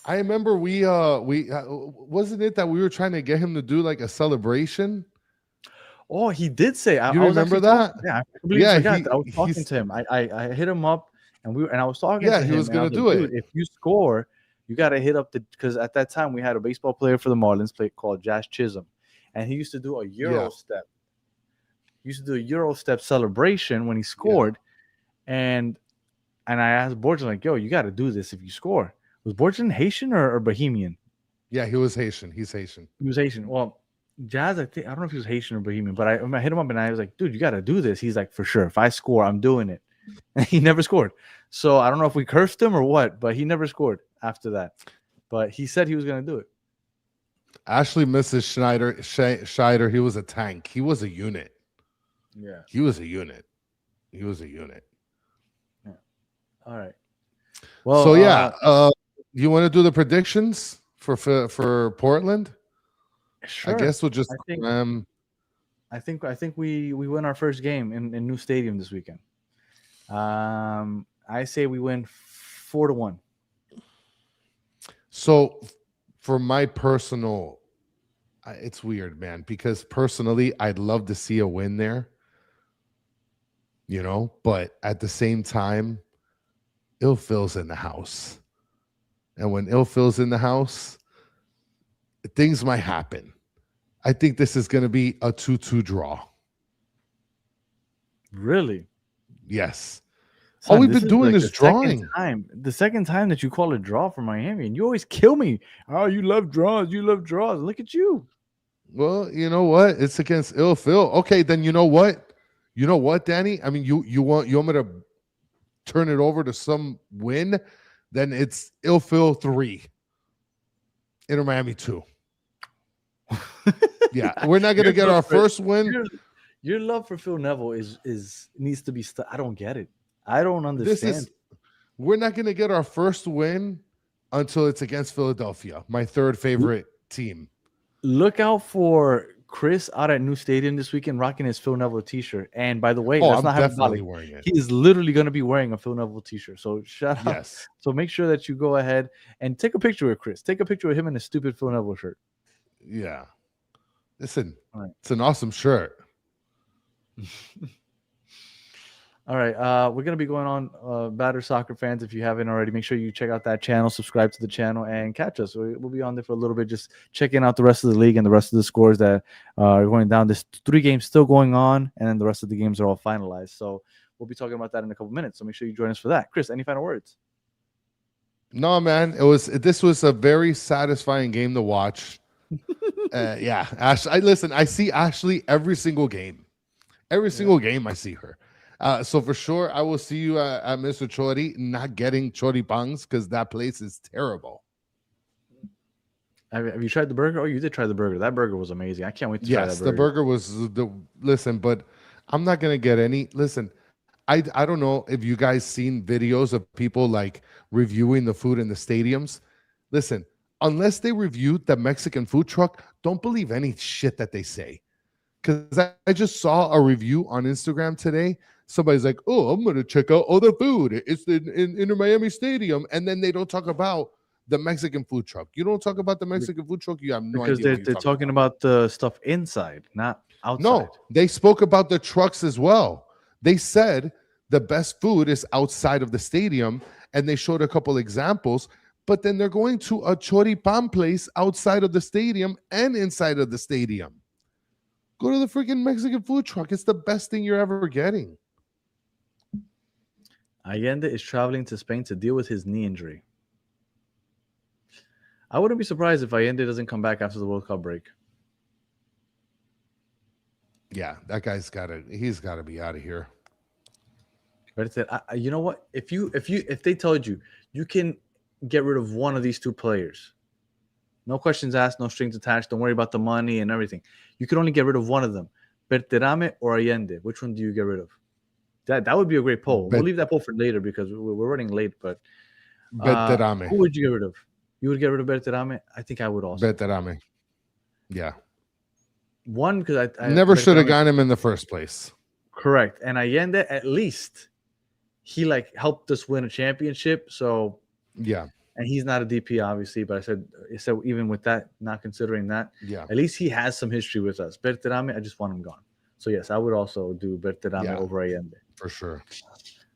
I remember we wasn't it that we were trying to get him to do like a celebration? Oh, he did say. You remember that? I completely forgot. I was talking to him. I hit him up, and I was talking to him. Yeah, he was going to do it. If you score, you got to hit up because at that time we had a baseball player for the Marlins called Josh Chisholm. and he used to do a Euro step. He used to do a Euro step celebration when he scored, and I asked Borjan, like, yo, you got to do this if you score. Was Borjan Haitian or Bohemian? Yeah, he was Haitian. He's Haitian. He was Haitian. Well, Jazz, I don't know if he was Haitian or Bohemian, but I hit him up and I was like, dude, you got to do this. He's like, for sure. If I score, I'm doing it. And he never scored. So I don't know if we cursed him or what, but he never scored after that. But he said he was going to do it. Ashley misses Scheider. He was a tank. He was a unit. Yeah. He was a unit. Yeah. All right. Well, so you want to do the predictions for Portland? Sure. I guess we'll just. I think we win our first game in new stadium this weekend. I say we win 4-1. So, for my personal, it's weird, man, because personally, I'd love to see a win there. But at the same time, ill-Phil's in the house. And when ill-Phil's in the house, things might happen. I think this is going to be a 2-2 draw. Really? Yes. Son, all we've been doing is drawing. The second time that you call a draw for Miami, and you always kill me. Oh, you love draws. Look at you. Well, you know what? It's against ill-Phil. Okay, then you know what? You know what, Danny? I mean, you want me to turn it over to some win? Then it's ill-Phil 3. Inter Miami 2. Yeah, we're not going to get our first win. Your love for Phil Neville needs to be. I don't get it. I don't understand. We're not going to get our first win until it's against Philadelphia, my third favorite team. Look out for Chris out at New Stadium this weekend rocking his Phil Neville t-shirt. And by the way, I'm definitely wearing it. He is literally going to be wearing a Phil Neville t-shirt. So shout out. Yes. So make sure that you go ahead and take a picture with Chris. Take a picture of him in a stupid Phil Neville shirt. Yeah. Listen, It's an awesome shirt. All right, we're going to be going on Batter Soccer fans. If you haven't already, make sure you check out that channel, subscribe to the channel, and catch us. We'll be on there for a little bit, just checking out the rest of the league and the rest of the scores that are going down. There's 3 games still going on, and then the rest of the games are all finalized. So we'll be talking about that in a couple minutes. So make sure you join us for that. Chris, any final words? No, man. This was a very satisfying game to watch. Yeah, Ash. I see Ashley every single game. Every single game I see her. So for sure, I will see you at Mr. Chori, not getting Chori Pangs because that place is terrible. Have you tried the burger? Oh, you did try the burger. That burger was amazing. I can't wait to try that burger. Yes, the burger was but I'm not going to get any. Listen, I don't know if you guys seen videos of people like reviewing the food in the stadiums. Listen, unless they reviewed the Mexican food truck, don't believe any shit that they say. Because I just saw a review on Instagram today. Somebody's like, oh, I'm going to check out all the food. It's in Miami Stadium. And then they don't talk about the Mexican food truck. You don't talk about the Mexican food truck, you have no idea. Because they're talking about the stuff inside, not outside. No, they spoke about the trucks as well. They said the best food is outside of the stadium. And they showed a couple examples. But then they're going to a choripan place outside of the stadium and inside of the stadium. Go to the freaking Mexican food truck. It's the best thing you're ever getting. Allende is traveling to Spain to deal with his knee injury. I wouldn't be surprised if Allende doesn't come back after the World Cup break. Yeah, that guy's he's got to be out of here. But it said, you know what? If they told you you can get rid of one of these 2 players, no questions asked, no strings attached, don't worry about the money and everything. You could only get rid of one of them, Berterame or Allende. Which one do you get rid of? That would be a great poll. We'll leave that poll for later because we're running late. But Berterame. Who would you get rid of? You would get rid of Berterame? I think I would also. Berterame. Yeah. One, because I never should have gotten him in the first place. Correct. And Allende, at least, he helped us win a championship. So yeah. And he's not a DP, obviously, but I said even with that, not considering that, at least he has some history with us. Berterame, I just want him gone. So yes, I would also do Berterame over Allende. For sure.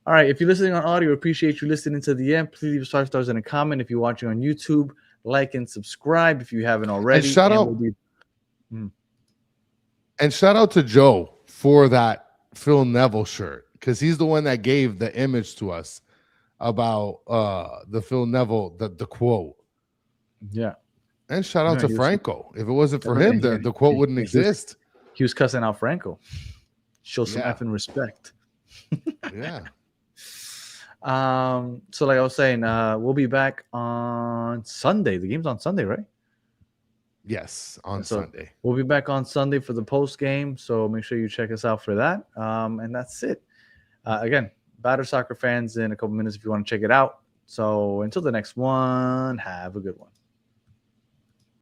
All right, if you're listening on audio, appreciate you listening to the end. Please leave 5 stars and a comment. If you're watching on YouTube, like and subscribe if you haven't already. And shout out. And shout out to Joe for that Phil Neville shirt, because he's the one that gave the image to us about the Phil Neville, the quote. Yeah. And shout out to Franco. If it wasn't for him, the quote wouldn't exist. He was cussing out Franco. Show some Yeah. effing respect. Yeah. So like I was saying, we'll be back on Sunday. The game's on Sunday, right? Yes, on Sunday. We'll be back on Sunday for the post game. So make sure you check us out for that. And that's it. Again, Batter Soccer fans in a couple minutes if you want to check it out. So until the next one, have a good one.